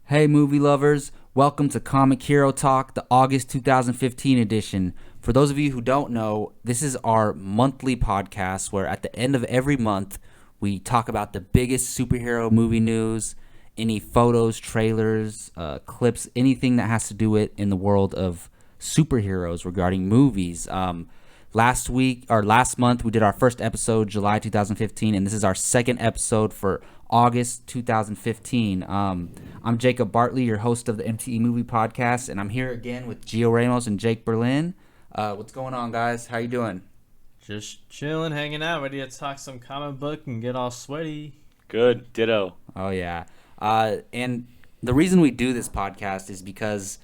Hey, movie lovers, welcome to Comic Hero Talk, the August 2015 edition. For those of you who don't know, this is our monthly podcast where at the end of every month, we talk about the biggest superhero movie news, any photos, trailers, clips, anything that has to do with in the world of superheroes regarding movies. Last month, we did our first episode, July 2015, and this is our second episode for August 2015. I'm Jacob Bartley, your host of the MTE Movie Podcast, and I'm here again with Gio Ramos and Jake Berlin. What's going on, guys? How you doing? Just chilling, hanging out, ready to talk some comic book and get all sweaty. Good, ditto. Oh, yeah. And the reason we do this podcast is because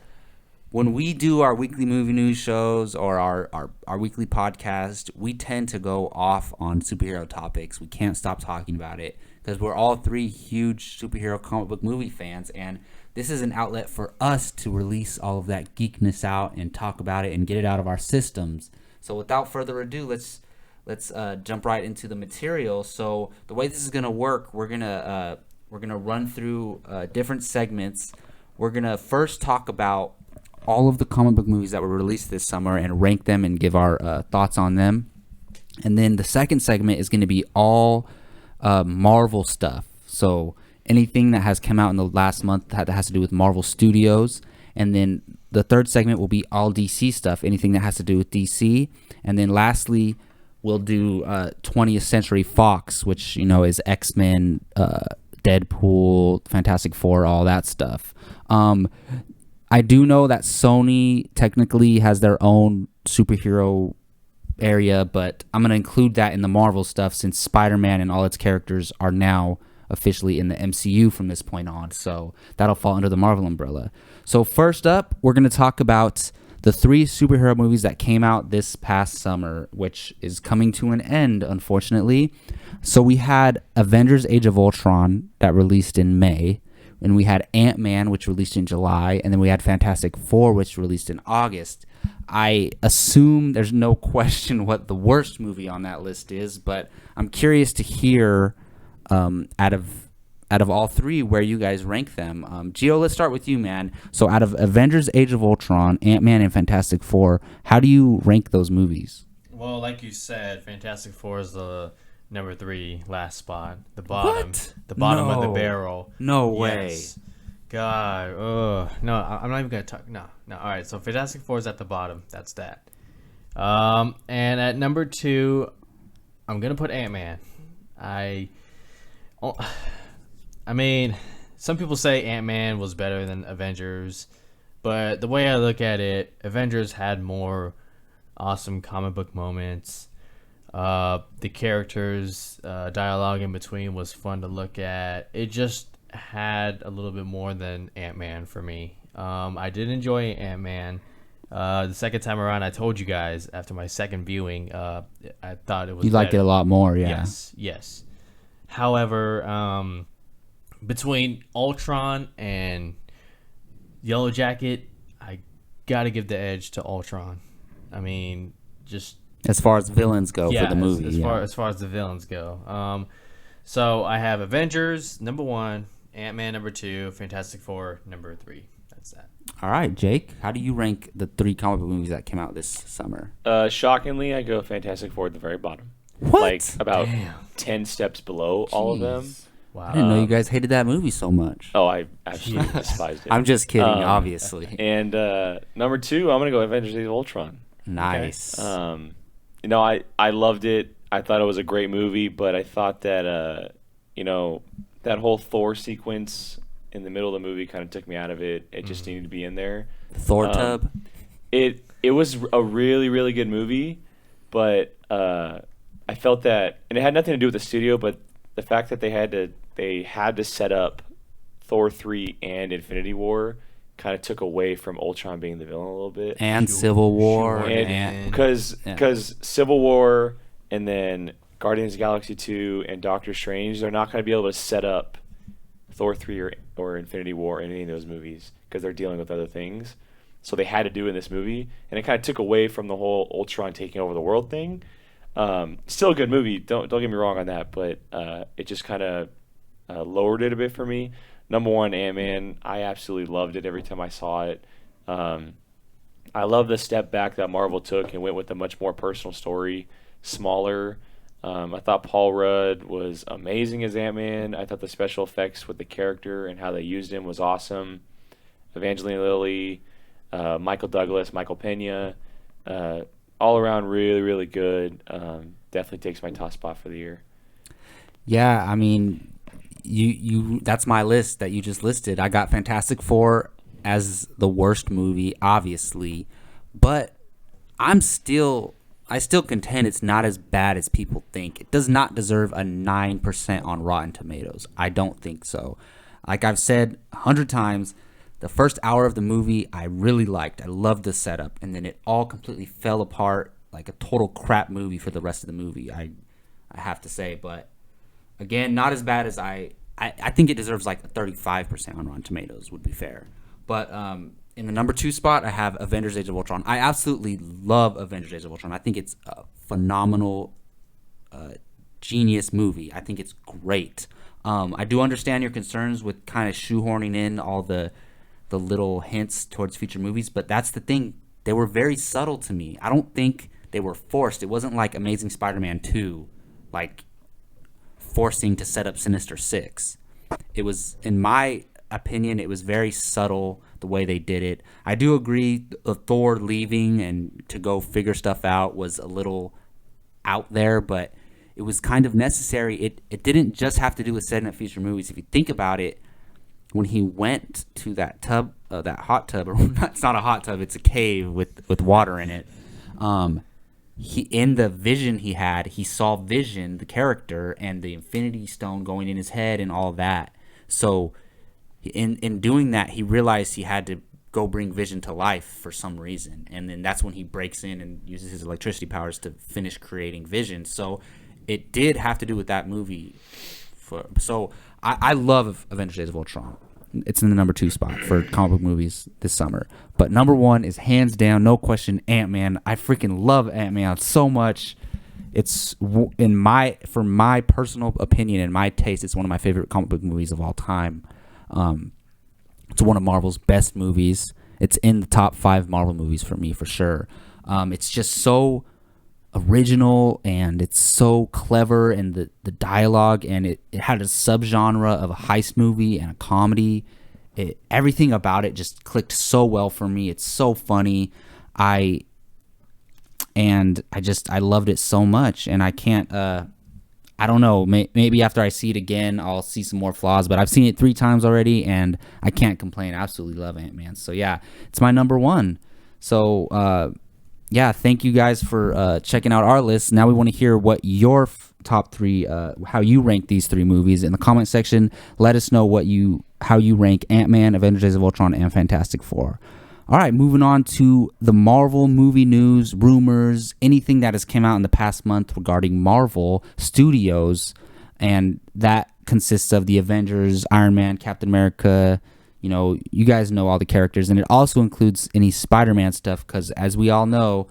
when we do our weekly movie news shows or our weekly podcast, we tend to go off on superhero topics. We can't stop talking about it because we're all three huge superhero comic book movie fans, and this is an outlet for us to release all of that geekness out and talk about it and get it out of our systems. So without further ado, let's jump right into the material. So the way this is gonna work, we're gonna run through different segments. We're gonna first talk about all of the comic book movies that were released this summer and rank them and give our thoughts on them. And then the second segment is going to be all Marvel stuff. So anything that has come out in the last month that has to do with Marvel Studios. And then the third segment will be all DC stuff, anything that has to do with DC. And then lastly, we'll do 20th Century Fox, which, you know, is X-Men, Deadpool, Fantastic Four, all that stuff. I do know that Sony technically has their own superhero area, but I'm going to include that in the Marvel stuff since Spider-Man and all its characters are now officially in the MCU from this point on. So that'll fall under the Marvel umbrella. So first up, we're going to talk about the three superhero movies that came out this past summer, which is coming to an end, unfortunately. So we had Avengers Age of Ultron that released in May. And we had Ant-Man, which released in July, and then we had Fantastic Four, which released in August. I assume there's no question what the worst movie on that list is, but I'm curious to hear out of all three where you guys rank them. Gio, let's start with you, man. So out of Avengers Age of Ultron, Ant-Man, and Fantastic Four, how do you rank those movies? Well, like you said, Fantastic Four is the number 3 last spot. The bottom. What? The bottom of the No. barrel. No way. Yes. God. Ugh. No, I'm not even going to talk. No. All right. So Fantastic Four is at the bottom. That's that. And at number 2, I'm going to put Ant-Man. I mean, some people say Ant-Man was better than Avengers, but the way I look at it, Avengers had more awesome comic book moments. The characters, dialogue in between was fun to look at. It just had a little bit more than Ant-Man for me. I did enjoy Ant-Man. The second time around, I told you guys after my second viewing, I thought it was You liked it a lot more, yeah. Yes. However, between Ultron and Yellow Jacket, I got to give the edge to Ultron. I mean, just As far as villains go for the movie. As far as the villains go. So I have Avengers number 1, Ant-Man number 2, Fantastic Four number 3. That's that. All right, Jake, how do you rank the three comic book movies that came out this summer? Shockingly, I go Fantastic Four at the very bottom. What? Like about Damn. 10 steps below all of them. Wow. I didn't know you guys hated that movie so much. Oh, I absolutely despised it. I'm just kidding, obviously. And number 2, I'm going to go Avengers Age of Ultron. Nice. You know, I loved it. I thought it was a great movie, but I thought that, you know, that whole Thor sequence in the middle of the movie kind of took me out of it. It just needed to be in there. Thor tub? It was a really, really good movie, but I felt that, and it had nothing to do with the studio, but the fact that they had to set up Thor 3 and Infinity War kind of took away from Ultron being the villain a little bit. And Civil War. And because Civil War and then Guardians of the Galaxy 2 and Doctor Strange, they're not going to be able to set up Thor 3 or Infinity War in any of those movies because they're dealing with other things. So they had to do it in this movie, and it kind of took away from the whole Ultron taking over the world thing. Still a good movie, don't get me wrong on that, but it just kind of lowered it a bit for me. number one, Ant-Man. I absolutely loved it every time I saw it. I love the step back that Marvel took and went with a much more personal story, smaller. I thought Paul Rudd was amazing as Ant-Man. I thought the special effects with the character and how they used him was awesome. Evangeline Lilly, Michael Douglas, Michael Pena, all around really, really good. Definitely takes my top spot for the year. Yeah, I mean, you that's my list that you just listed. I got Fantastic Four as the worst movie, obviously, but I still contend it's not as bad as people think. It does not deserve a 9% on Rotten Tomatoes. I don't think so. Like I've said 100 times, the first hour of the movie I really liked. I loved the setup, and then it all completely fell apart like a total crap movie for the rest of the movie. I have to say, but again, not as bad as I think it deserves like a 35% on Rotten Tomatoes would be fair. But in the number 2 spot, I have Avengers: Age of Ultron. I absolutely love Avengers: Age of Ultron. I think it's a phenomenal, genius movie. I think it's great. I do understand your concerns with kind of shoehorning in all the little hints towards future movies, but that's the thing. They were very subtle to me. I don't think they were forced. It wasn't like Amazing Spider-Man 2, like forcing to set up Sinister Six. It was, in my opinion, it was very subtle the way they did it. I do agree Thor leaving and to go figure stuff out was a little out there, but it was kind of necessary. It didn't just have to do with setting up future movies. If you think about it, when he went to that tub, that hot tub, or it's not a hot tub, it's a cave with water in it. He, in the vision he had, he saw Vision, the character, and the Infinity Stone going in his head and all that. So in doing that, he realized he had to go bring Vision to life for some reason. And then that's when he breaks in and uses his electricity powers to finish creating Vision. So it did have to do with that movie. So I love Avengers: Days of Ultron. It's in the number 2 spot for comic book movies this summer. But number 1 is hands down, no question, Ant-Man. I freaking love Ant-Man so much. It's for my personal opinion and my taste, it's one of my favorite comic book movies of all time. It's one of Marvel's best movies. It's in the top 5 Marvel movies for me, for sure. It's just so original and it's so clever, and the dialogue, and it had a subgenre of a heist movie and a comedy. Everything about it just clicked so well for me. It's so funny. I loved it so much, and I can't I don't know, maybe after I see it again I'll see some more flaws, but I've seen it 3 times already and I can't complain. I absolutely love Ant-Man. So yeah, it's my number 1. So yeah, thank you guys for checking out our list. Now we want to hear what your top 3, how you rank these 3 movies. In the comment section, let us know how you rank Ant-Man, Avengers: Days of Ultron, and Fantastic Four. All right, moving on to the Marvel movie news, rumors, anything that has come out in the past month regarding Marvel Studios, and that consists of the Avengers, Iron Man, Captain America. You know, you guys know all the characters, and it also includes any Spider-Man stuff, because as we all know,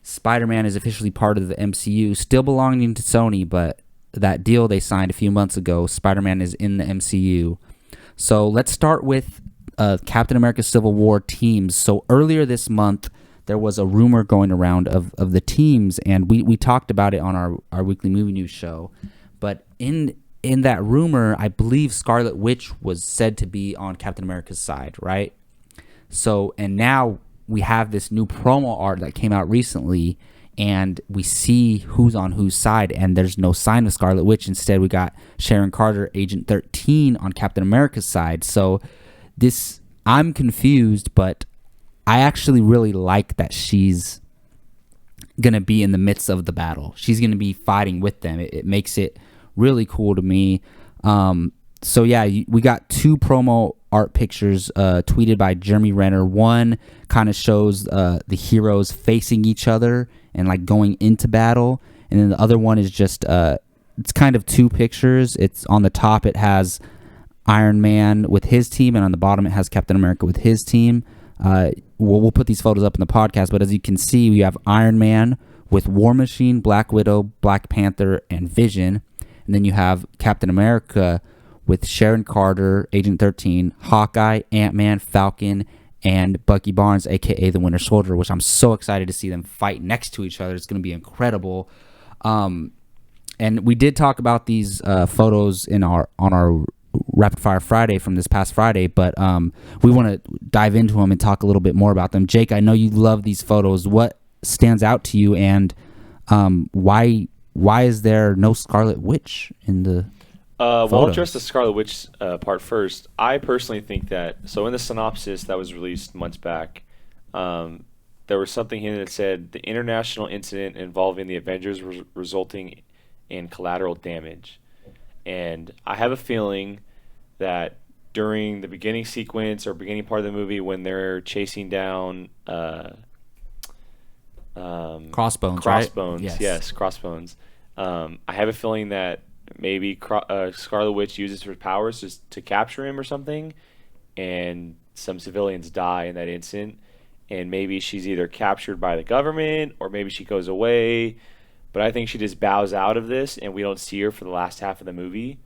Spider-Man is officially part of the MCU, still belonging to Sony, but that deal they signed a few months ago, Spider-Man is in the MCU. So let's start with Captain America Civil War teams. So earlier this month, there was a rumor going around of the teams, and we talked about it on our weekly movie news show. But in that rumor, I believe Scarlet Witch was said to be on Captain America's side, right? So, and now we have this new promo art that came out recently, and we see who's on whose side, and there's no sign of Scarlet Witch. Instead, we got Sharon Carter, Agent 13, on Captain America's side. So I'm confused, but I actually really like that she's going to be in the midst of the battle. She's going to be fighting with them. It makes it really cool to me. So yeah, we got 2 promo art pictures tweeted by Jeremy Renner. One kind of shows the heroes facing each other and like going into battle, and then the other one is just it's kind of 2 pictures. It's on the top, it has Iron Man with his team, and on the bottom it has Captain America with his team. We'll put these photos up in the podcast, but as you can see, we have Iron Man with War Machine, Black Widow, Black Panther, and Vision. And then you have Captain America with Sharon Carter, Agent 13, Hawkeye, Ant-Man, Falcon, and Bucky Barnes, aka the Winter Soldier, which I'm so excited to see them fight next to each other. It's going to be incredible. And we did talk about these photos on our Rapid Fire Friday from this past Friday, but we want to dive into them and talk a little bit more about them. Jake, I know you love these photos. What stands out to you, and why is there no Scarlet Witch in the Well, I'll photos? address the Scarlet Witch part first. I personally think that, so in the synopsis that was released months back, there was something here that said the international incident involving the Avengers resulting in collateral damage. And I have a feeling that during the beginning sequence or beginning part of the movie when they're chasing down Crossbones, right? Yes, Crossbones. I have a feeling that maybe Scarlet Witch uses her powers just to capture him or something, and some civilians die in that instant, and maybe she's either captured by the government or maybe she goes away. But I think she just bows out of this, and we don't see her for the last half of the movie.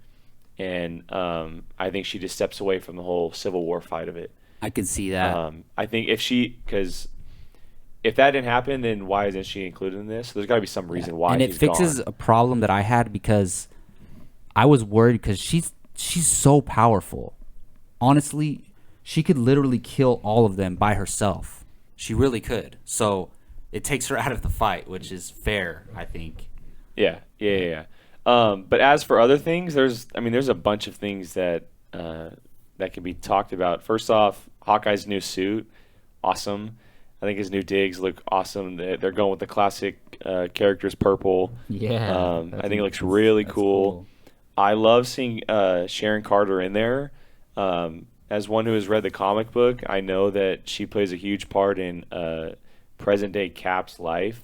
And I think she just steps away from the whole Civil War fight of it. I could see that. I think because if that didn't happen, then why isn't she included in this? So there's got to be some reason why. And it she's fixes gone. a problem that I had because I was worried because she's so powerful. Honestly, she could literally kill all of them by herself. She really could. So it takes her out of the fight, which is fair, I think. Yeah. But as for other things, there's a bunch of things that can be talked about. First off, Hawkeye's new suit, awesome. I think his new digs look awesome. They're going with the classic characters purple. Yeah. I think it looks really cool. I love seeing Sharon Carter in there. As one who has read the comic book, I know that she plays a huge part in present day Cap's life.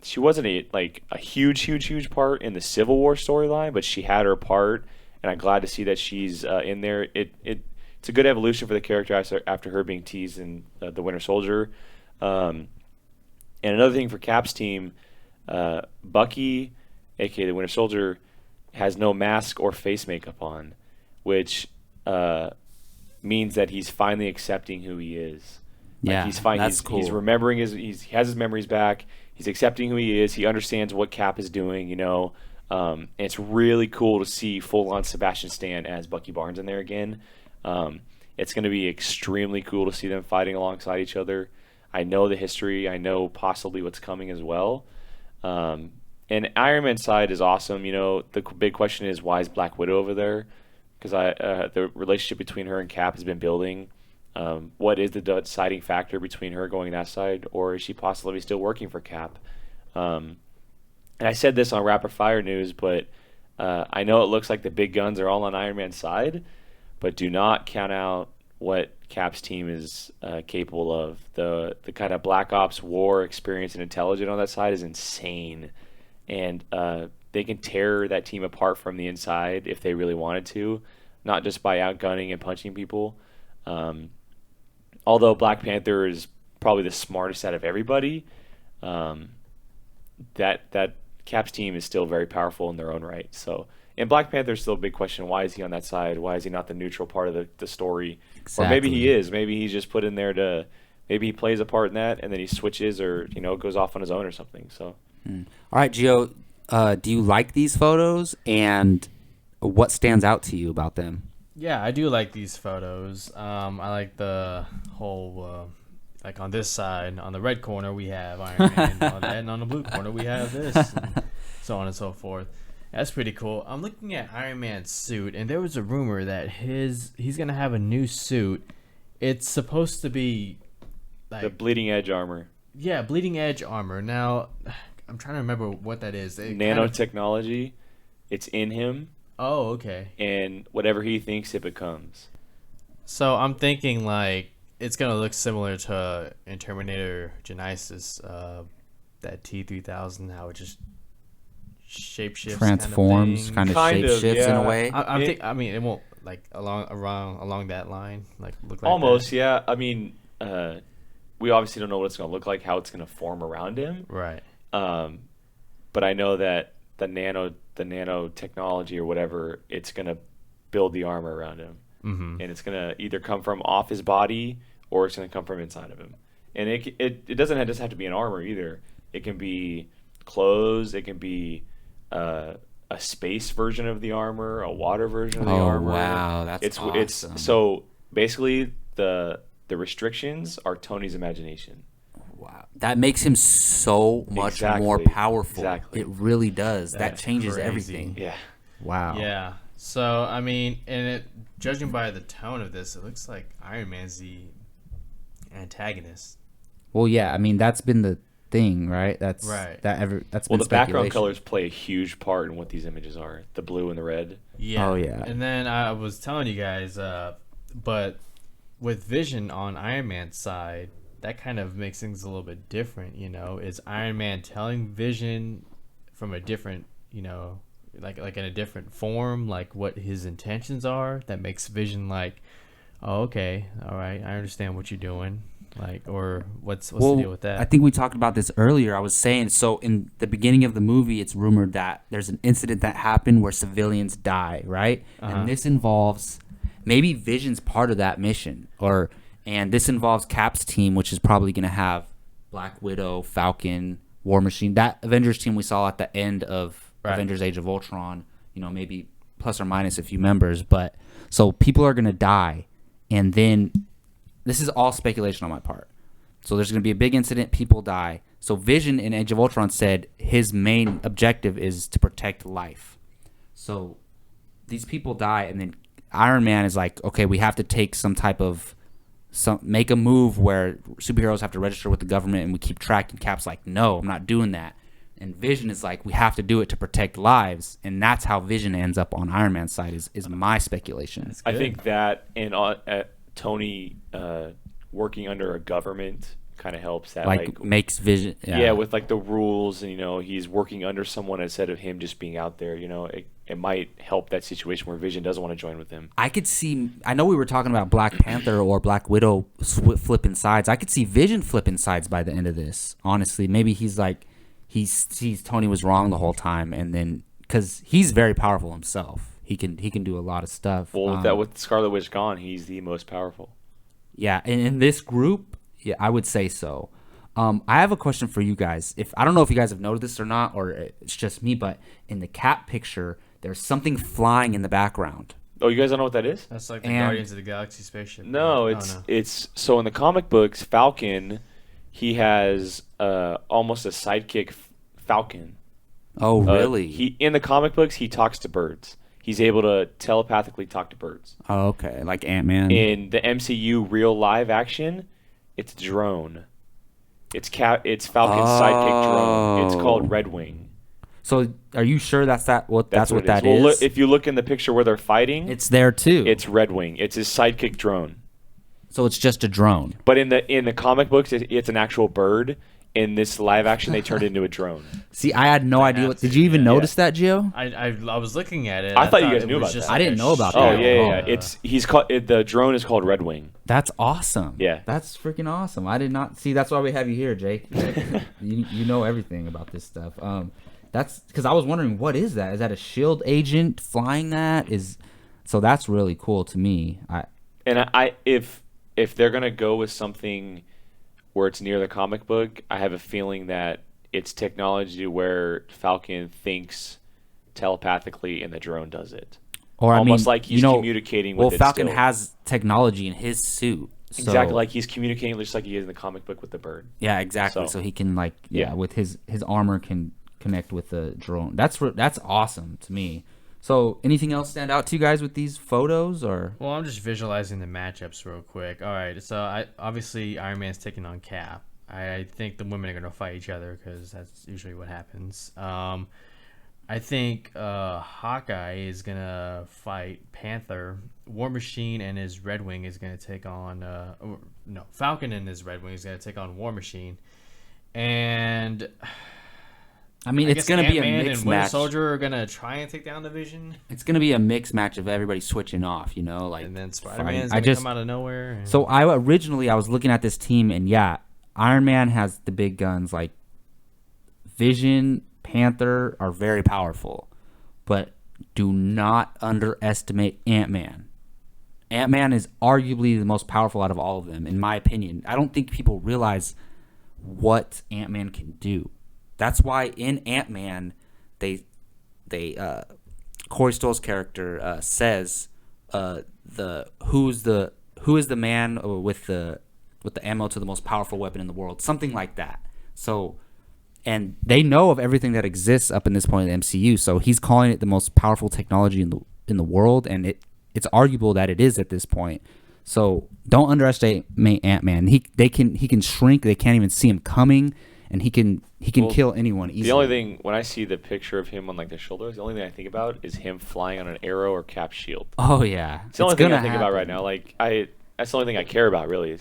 She wasn't a huge part in the Civil War storyline, but she had her part, and I'm glad to see that she's in there. It's a good evolution for the character after her being teased in the Winter Soldier. And another thing for Cap's team, Bucky, aka the Winter Soldier, has no mask or face makeup on, which means that he's finally accepting who he is. Yeah, that's cool. He's remembering he has his memories back. He's accepting who he is. He understands what Cap is doing, and it's really cool to see full-on Sebastian Stan as Bucky Barnes in there again. It's going to be extremely cool to see them fighting alongside each other. I know the history. I know possibly what's coming as well. And Iron Man's side is awesome. The big question is, why is Black Widow over there? Because the relationship between her and Cap has been building. What is the deciding factor between her going that side, or is she possibly still working for Cap? And I said this on Rapid Fire News, but I know it looks like the big guns are all on Iron Man's side, but do not count out what Cap's team is capable of. The kind of Black Ops war experience and intelligence on that side is insane, and they can tear that team apart from the inside if they really wanted to, not just by outgunning and punching people. Although Black Panther is probably the smartest out of everybody, that Cap's team is still very powerful in their own right. So, and Black Panther is still a big question. Why is he on that side? Why is he not the neutral part of the story? Exactly. Or maybe he is. Maybe he's just put in there to. Maybe he plays a part in that, and then he switches, or goes off on his own or something. So. All right, Gio, do you like these photos, and what stands out to you about them? Yeah, I do like these photos. I like the whole, like on this side, on the red corner we have Iron Man, and on the blue corner we have this, and so on and so forth. That's pretty cool. I'm looking at Iron Man's suit, and there was a rumor that he's gonna have a new suit. It's supposed to be like The bleeding edge armor. Yeah, bleeding edge armor. Now, I'm trying to remember what that is. Nanotechnology. It's in him. Oh, okay. And whatever he thinks it becomes. So I'm thinking like it's gonna look similar to in Terminator Genisys, that T-3000, how it just shapeshifts, transforms, kind of shapeshifts in a way. I mean, it won't like along that line, like look like Almost, that. yeah. I mean, we obviously don't know what it's gonna look like, how it's gonna form around him. Right. But I know that nanotechnology or whatever, it's gonna build the armor around him, and it's gonna either come from off his body or it's gonna come from inside of him. And it doesn't just have to be an armor either. It can be clothes. It can be a space version of the armor, a water version of the armor. Oh wow, that's awesome. It's so basically the restrictions are Tony's imagination. Wow, that makes him so much more powerful. Exactly, it really does. That changes crazy. Everything. Yeah. Wow. Yeah. So I mean, judging by the tone of this, it looks like Iron Man's the antagonist. Well, yeah. I mean, that's been the thing, right? That's right. That's well, been the background colors play a huge part in what these images are. The blue and the red. Yeah. Oh yeah. And then I was telling you guys, but with Vision on Iron Man's side, that kind of makes things a little bit different. You know, is Iron Man telling Vision from a different, you know, like in a different form, like what his intentions are? That makes Vision like, oh, okay, all right, I understand what you're doing. Like, or what's the deal with that? I think we talked about this earlier. I was saying, so in the beginning of the movie, it's rumored that there's an incident that happened where civilians die, right? And this involves maybe Vision's part of that mission, and this involves Cap's team, which is probably going to have Black Widow, Falcon, War Machine, that Avengers team we saw at the end of Avengers Age of Ultron, you know, maybe plus or minus a few members. But so people are going to die, and then this is all speculation on my part. So there's going to be a big incident, people die. So Vision in Age of Ultron said his main objective is to protect life. So these people die, and then Iron Man is like, okay, we have to take make a move where superheroes have to register with the government, and we keep track. And Cap's like, no, I'm not doing that. And Vision is like, we have to do it to protect lives, and that's how Vision ends up on Iron Man's side. Is my speculation. I think that and Tony working under a government kind of helps that, like makes Vision with like the rules, and you know, he's working under someone instead of him just being out there. You know, it might help that situation where Vision doesn't want to join with him. I know we were talking about Black Panther or Black Widow flipping sides. I could see Vision flipping sides by the end of this. Honestly, maybe he's like he sees Tony was wrong the whole time, and then because he's very powerful himself, he can do a lot of stuff. Well, with Scarlet Witch gone, he's the most powerful. Yeah, and in this group, yeah, I would say so. I have a question for you guys. I don't know if you guys have noticed this or not, or it's just me, but in the Cap picture, there's something flying in the background. Oh, you guys don't know what that is? That's like the Guardians of the Galaxy spaceship. No, it's so in the comic books, Falcon, he has almost a sidekick Falcon. Oh, really? In the comic books, he talks to birds. He's able to telepathically talk to birds. Oh, okay, like Ant-Man. In the MCU real live action, it's drone. It's Falcon's sidekick drone. It's called Red Wing. So, are you sure that's what that is? Well, look, if you look in the picture where they're fighting, it's there too. It's Red Wing. It's his sidekick drone. So it's just a drone. But in the comic books, it's an actual bird. In this live action, they turned it into a drone. See, I had no idea. Did you even notice that, Gio? I was looking at it. I thought you guys knew about that. I didn't know about that. Oh yeah. The drone is called Red Wing. That's awesome. Yeah, that's freaking awesome. I did not see. That's why we have you here, Jake. you know everything about this stuff. That's because I was wondering, what is that? Is that a SHIELD agent flying that? So that's really cool to me. If they're gonna go with something where it's near the comic book, I have a feeling that it's technology where Falcon thinks telepathically and the drone does it. Or almost like he's communicating with it. Well, Falcon has technology in his suit. So. Exactly, like he's communicating just like he is in the comic book with the bird. Yeah, exactly. So he can with his armor can connect with the drone. That's awesome to me. So, anything else stand out to you guys with these photos, or? Well, I'm just visualizing the matchups real quick. All right, so obviously Iron Man's taking on Cap. I think the women are gonna fight each other because that's usually what happens. I think Hawkeye is gonna fight Panther. War Machine and his Red Wing is gonna take on Falcon and his Red Wing is gonna take on War Machine, and. I mean, it's going to be a Ant-Man mixed and Winter match. Soldier are going to try and take down the Vision. It's going to be a mixed match of everybody switching off, and then Spider-Man's going to come out of nowhere. So I was looking at this team, and yeah, Iron Man has the big guns like Vision, Panther are very powerful, but do not underestimate Ant-Man. Ant-Man is arguably the most powerful out of all of them, in my opinion. I don't think people realize what Ant-Man can do. That's why in Ant-Man, Corey Stoll's character says who is the man with the ammo to the most powerful weapon in the world, something like that. So, and they know of everything that exists up in this point in the MCU. So he's calling it the most powerful technology in the world, and it's arguable that it is at this point. So don't underestimate Ant-Man. He can shrink. They can't even see him coming, and he can kill anyone easily. The only thing, when I see the picture of him on like the shoulders, the only thing I think about is him flying on an arrow or Cap's shield. Oh yeah, it's the only thing I think about right now. Like that's the only thing I care about really.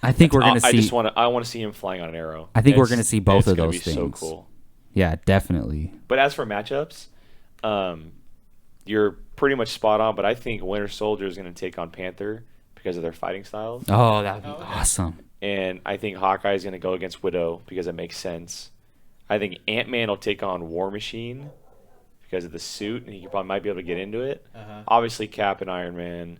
I think we're gonna see. I want to see him flying on an arrow. I think we're gonna see both of those things. It's gonna be so cool. Yeah, definitely. But as for matchups, you're pretty much spot on. But I think Winter Soldier is gonna take on Panther because of their fighting styles. Oh, that'd be awesome. And I think Hawkeye is gonna go against Widow because it makes sense. I think Ant-Man will take on War Machine because of the suit, and he probably might be able to get into it. Obviously, Cap and Iron Man.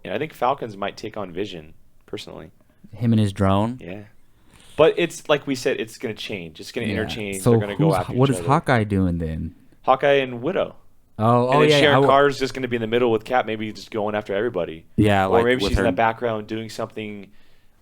And I think Falcons might take on Vision, personally. Him and his drone? Yeah. But it's, like we said, it's going to change. It's going to interchange. So they're going to go after each what other. is Hawkeye doing then? Hawkeye and Widow. And then Sharon Carter's just going to be in the middle with Cap, maybe just going after everybody. Yeah, or maybe she's in the background doing something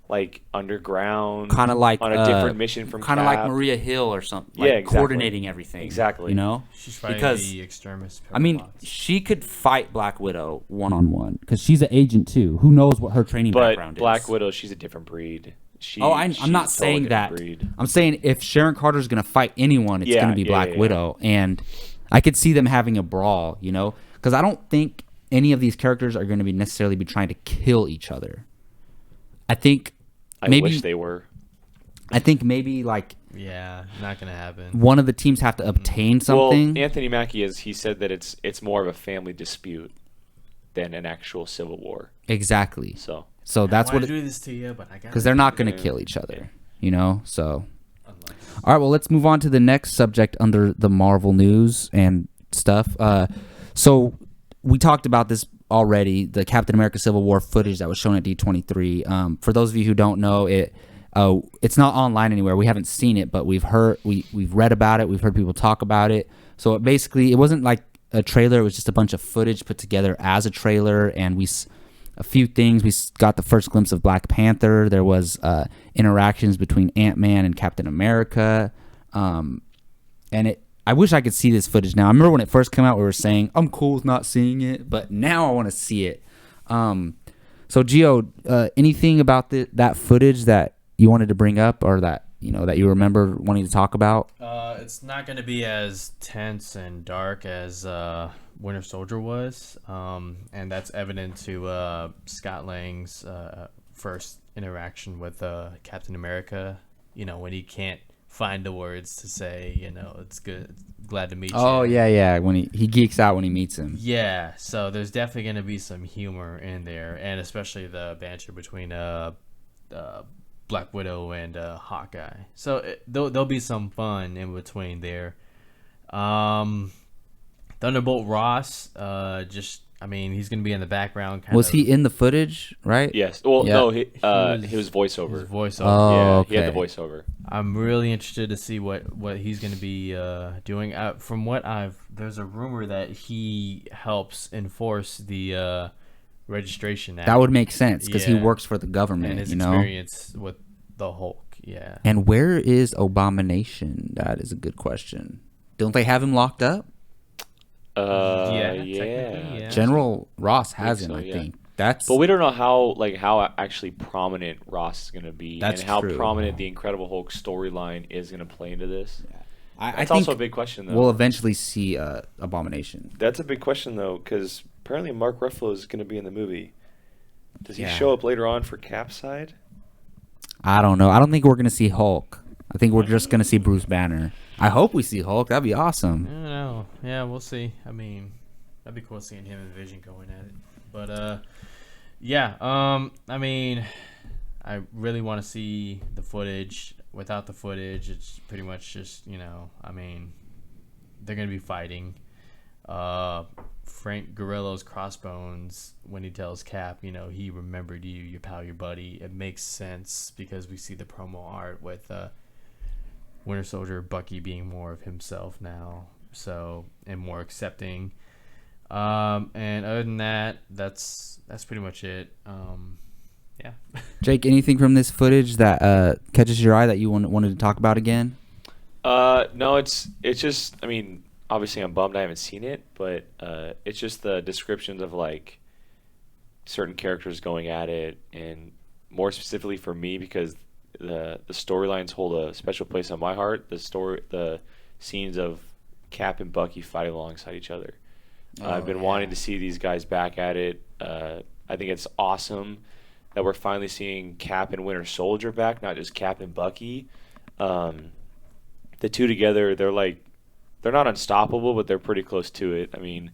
like underground, kind of like on a different mission from kind of like Maria Hill or something. Like exactly. Coordinating everything. Exactly. You know, she's fighting the extremist. I mean, she could fight Black Widow one-on-one because she's an agent too. Who knows what her training background is? But Black Widow, she's a different breed. I'm not saying that. I'm saying if Sharon Carter's gonna fight anyone, it's gonna be Black Widow, and I could see them having a brawl. You know, because I don't think any of these characters are going to be necessarily be trying to kill each other. I wish they were. I think maybe like not gonna happen. One of the teams have to obtain something. Well, Anthony Mackie he said that it's more of a family dispute than an actual civil war. Exactly. So that's what. Do this to you, but I got because they're not gonna kill each other. You know. So. All right. Well, let's move on to the next subject under the Marvel news and stuff. So we talked about this already, the Captain America Civil War footage that was shown at D23. For those of you who don't know, it's not online anywhere. We haven't seen it, but we've read about it. We've heard people talk about it. So it wasn't like a trailer. It was just a bunch of footage put together as a trailer, and a few things. We got the first glimpse of Black Panther. There was interactions between Ant-Man and Captain America, and I wish I could see this footage now. I remember when it first came out, we were saying, I'm cool with not seeing it, but now I want to see it. So, Gio, anything about that footage that you wanted to bring up or that you remember wanting to talk about? It's not going to be as tense and dark as Winter Soldier was, and that's evident to Scott Lang's first interaction with Captain America, when he can't find the words to say, it's good, glad to meet you. Oh yeah, when he geeks out when he meets him. Yeah, so there's definitely going to be some humor in there, and especially the banter between Black Widow and Hawkeye. So there'll be some fun in between there. Thunderbolt Ross, he's going to be in the background. Was he in the footage, right? Yes. Well, no, he was voiceover. Oh, yeah, okay. He had the voiceover. I'm really interested to see what he's going to be doing. From what there's a rumor that he helps enforce the registration act. That would make sense because he works for the government. And his experience with the Hulk. Yeah. And where is Abomination? That is a good question. Don't they have him locked up? Yeah. General Ross has him, I think. But we don't know how actually prominent Ross is going to be, and how prominent the Incredible Hulk storyline is going to play into this. Yeah. That's also a big question, though. We'll eventually see Abomination. That's a big question, though, because apparently Mark Ruffalo is going to be in the movie. Does he show up later on for Cap's side? I don't know. I don't think we're going to see Hulk. I think we're just going to see Bruce Banner. I hope we see Hulk. That'd be awesome. I don't know. Yeah, we'll see. I mean, that'd be cool seeing him and Vision going at it. But, I really want to see the footage. without the footage, it's pretty much just, I mean, they're going to be fighting. Frank Grillo's crossbones, when he tells Cap, he remembered you, your pal, your buddy. It makes sense because we see the promo art with Winter Soldier Bucky being more of himself now, and more accepting. And other than that, that's pretty much it. Yeah. Jake, anything from this footage that catches your eye that you wanted to talk about again? No, it's just, I mean, obviously I'm bummed I haven't seen it, but it's just the descriptions of like certain characters going at it, and more specifically for me, because the storylines hold a special place on my heart. The scenes of Cap and Bucky fighting alongside each other. I've been wanting to see these guys back at it. I think it's awesome that we're finally seeing Cap and Winter Soldier back, not just Cap and Bucky. The two together, they're not unstoppable, but they're pretty close to it. I mean,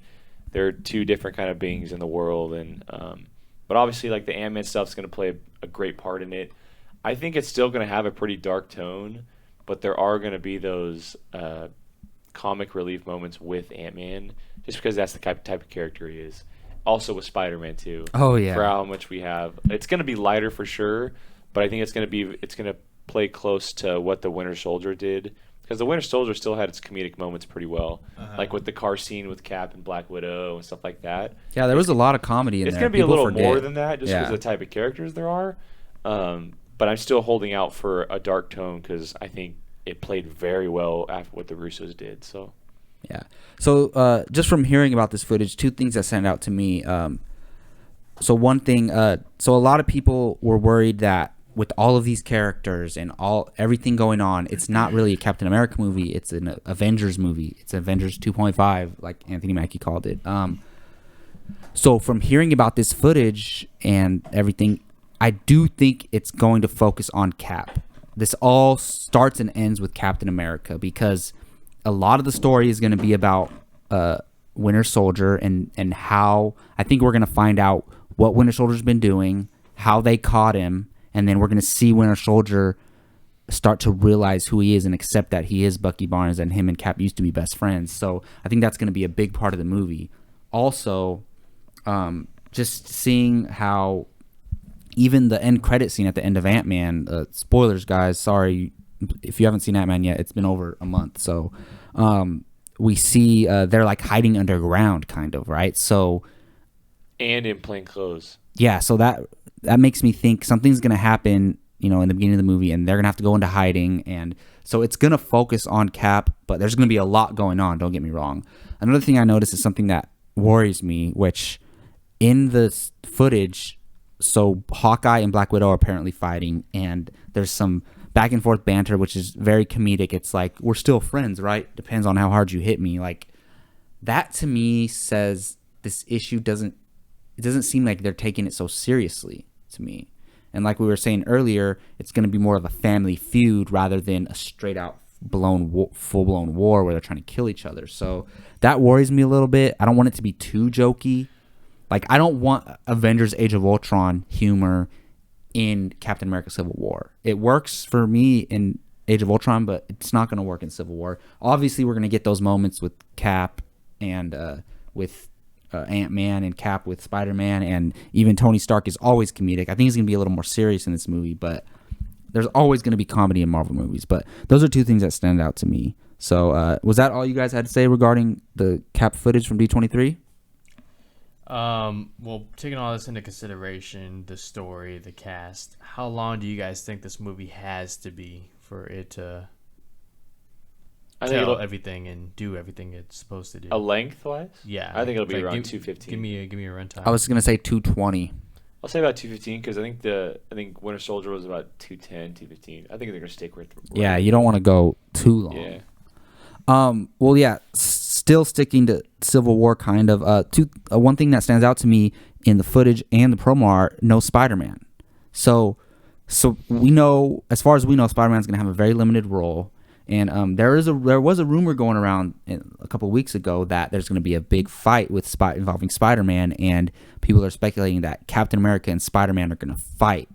they're two different kind of beings in the world, and but obviously, like, the Ant-Man stuff's going to play a great part in it. I think it's still going to have a pretty dark tone, but there are going to be those comic relief moments with Ant-Man, just because that's the type of character he is. Also with Spider-Man too. Oh yeah. For how much we have, it's going to be lighter for sure, but I think it's going to play close to what the Winter Soldier did, because the Winter Soldier still had its comedic moments pretty well, like with the car scene with Cap and Black Widow and stuff like that. Yeah, there was a lot of comedy in there. It's going to be a little more than that, just because of the type of characters there are. But I'm still holding out for a dark tone because I think it played very well after what the Russos did. So. Yeah. So just from hearing about this footage, two things that stand out to me. So one thing, so a lot of people were worried that with all of these characters and everything going on, it's not really a Captain America movie. It's an Avengers movie. It's Avengers 2.5, like Anthony Mackie called it. So from hearing about this footage and everything, I do think it's going to focus on Cap. This all starts and ends with Captain America, because a lot of the story is going to be about Winter Soldier and how I think we're going to find out what Winter Soldier's been doing, how they caught him, and then we're going to see Winter Soldier start to realize who he is and accept that he is Bucky Barnes and him and Cap used to be best friends. So I think that's going to be a big part of the movie. Also, just seeing how even the end credit scene at the end of Ant-Man, spoilers, guys, sorry if you haven't seen Ant-Man yet, it's been over a month. So we see they're like hiding underground, kind of, right? So and in plain clothes. Yeah, so that makes me think something's going to happen, in the beginning of the movie, and they're going to have to go into hiding. And so it's going to focus on Cap, but there's going to be a lot going on, don't get me wrong. Another thing I noticed is something that worries me, which in the footage, so Hawkeye and Black Widow are apparently fighting, and there's some back and forth banter, which is very comedic. It's like, we're still friends, right? Depends on how hard you hit me. Like, that to me says this issue doesn't seem like they're taking it so seriously to me. And like we were saying earlier, it's going to be more of a family feud rather than a straight out full-blown war where they're trying to kill each other. So that worries me a little bit. I don't want it to be too jokey. Like, I don't want Avengers Age of Ultron humor in Captain America Civil War. It works for me in Age of Ultron, but it's not going to work in Civil War. Obviously, we're going to get those moments with Cap and with Ant-Man and Cap with Spider-Man, and even Tony Stark is always comedic. I think he's going to be a little more serious in this movie, but there's always going to be comedy in Marvel movies. But those are two things that stand out to me. So was that all you guys had to say regarding the Cap footage from D23? Well, taking all this into consideration, the story, the cast, how long do you guys think this movie has to be for it to tell everything and do everything it's supposed to do? A length-wise? Yeah. I think it'll be around 2:15. Give me a runtime. I was going to say 2:20. I'll say about 2:15 because I think Winter Soldier was about 2:10, 2:15. I think they're gonna stick with. Yeah, you don't want to go too long. Yeah. Well, yeah. Still sticking to Civil War, kind of. One thing that stands out to me in the footage and the promo art, no Spider-Man. So we know, as far as we know, Spider-Man's gonna have a very limited role. And there was a rumor going around a couple of weeks ago that there's going to be a big fight involving Spider-Man, and people are speculating that Captain America and Spider-Man are going to fight.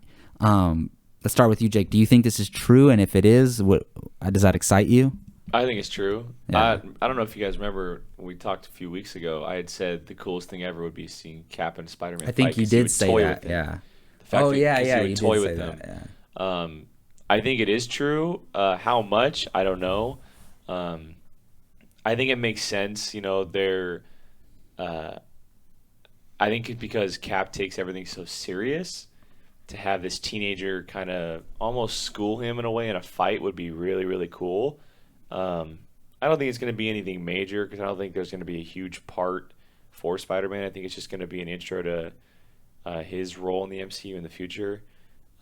let's start with you, Jake. Do you think this is true? And if it is, what does that excite you? I think it's true. Yeah. I don't know if you guys remember when we talked a few weeks ago. I had said the coolest thing ever would be seeing Cap and Spider-Man. I think fight, you 'cause he did would say toy that. with them. Yeah. The fact Oh that- yeah, 'cause he yeah. would You toy did with say them. that. Yeah. I think it is true. How much? I don't know. I think it makes sense. You know, I think it's because Cap takes everything so serious. To have this teenager kind of almost school him in a way in a fight would be really, really cool. I don't think it's going to be anything major because I don't think there's going to be a huge part for Spider-Man. I think it's just going to be an intro to his role in the MCU in the future.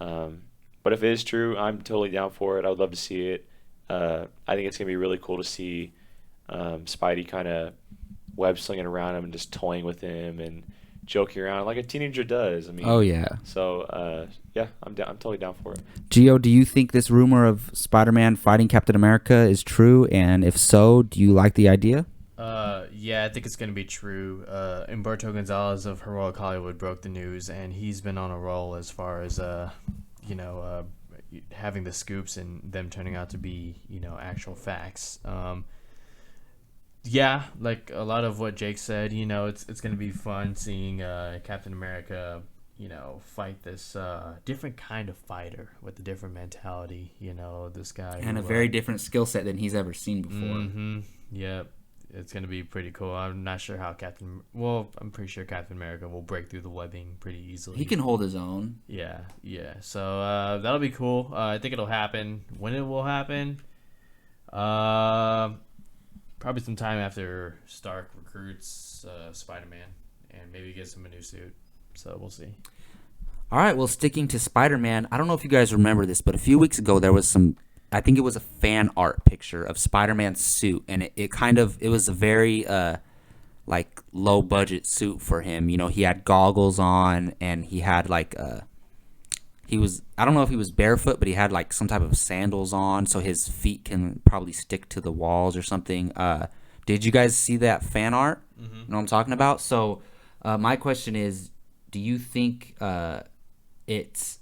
But if it is true, I'm totally down for it. I would love to see it. I think it's going to be really cool to see Spidey kind of web slinging around him and just toying with him and joking around like a teenager does. I mean, Oh yeah. So yeah, I'm down. I'm totally down for it. Gio, do you think this rumor of Spider-Man fighting Captain America is true? And if so, do you like the idea? Yeah, I think it's going to be true. Humberto Gonzalez of Heroic Hollywood broke the news, and he's been on a roll as far as, having the scoops and them turning out to be, actual facts. Yeah, like a lot of what Jake said, it's going to be fun seeing Captain America, fight this different kind of fighter with a different mentality, this guy. And who, a very different skill set than he's ever seen before. Mm-hmm. Yep. It's going to be pretty cool. I'm not sure how I'm pretty sure Captain America will break through the webbing pretty easily. He can hold his own. Yeah. So that'll be cool. I think it'll happen. When it will happen? Probably sometime after Stark recruits Spider-Man and maybe gets him a new suit. So we'll see. All right, well, sticking to Spider-Man, I don't know if you guys remember this, but a few weeks ago there was I think it was a fan art picture of Spider-Man's suit, and it was a very like low budget suit for him. He had goggles on, and he had like I don't know if he was barefoot, but he had like some type of sandals on, so his feet can probably stick to the walls or something. Did you guys see that fan art? Mm-hmm. You know what I'm talking about? So my question is, do you think it's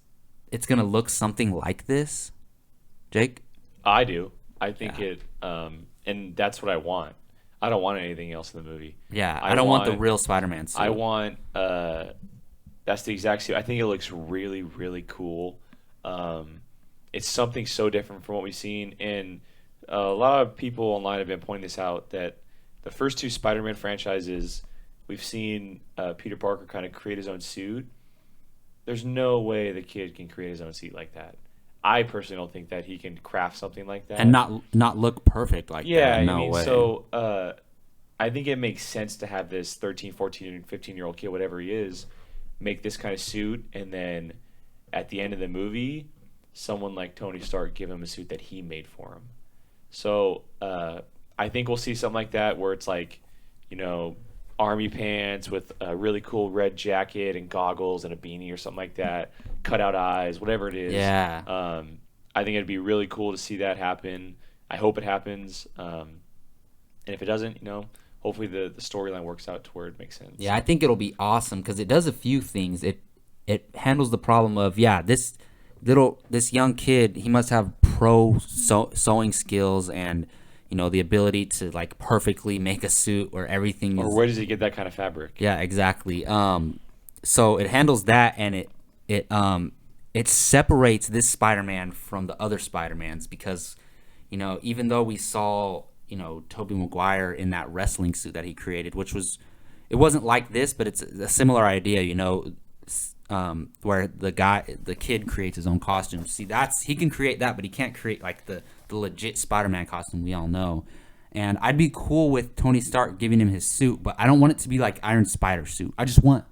gonna look something like this, Jake? I do. I think it, and that's what I want. I don't want anything else in the movie. Yeah, I don't want the real Spider-Man suit. I want, that's the exact suit. I think it looks really, really cool. It's something so different from what we've seen, and a lot of people online have been pointing this out, that the first two Spider-Man franchises, we've seen Peter Parker kind of create his own suit. There's no way the kid can create his own suit like that. I personally don't think that he can craft something like that. And not look perfect like that. Yeah, No I mean, way. so I think it makes sense to have this 13, 14, 15-year-old kid, whatever he is, make this kind of suit, and then at the end of the movie, someone like Tony Stark give him a suit that he made for him. So I think we'll see something like that where it's like, army pants with a really cool red jacket and goggles and a beanie or something like that, cutout eyes, whatever it is. Yeah. I think it'd be really cool to see that happen. I hope it happens. And if it doesn't, hopefully the storyline works out to where it makes sense. Yeah, I think it'll be awesome because it does a few things. It handles the problem of, this young kid, he must have pro sewing skills and the ability to like perfectly make a suit where everything is. Or where does he get that kind of fabric? Yeah, exactly. So it handles that, and it separates this Spider-Man from the other Spider-Mans because, even though we saw Tobey Maguire in that wrestling suit that he created, it wasn't like this, but it's a similar idea, where the kid creates his own costume. See, he can create that, but he can't create like the legit Spider-Man costume we all know. And I'd be cool with Tony Stark giving him his suit, but I don't want it to be like Iron Spider suit. I just want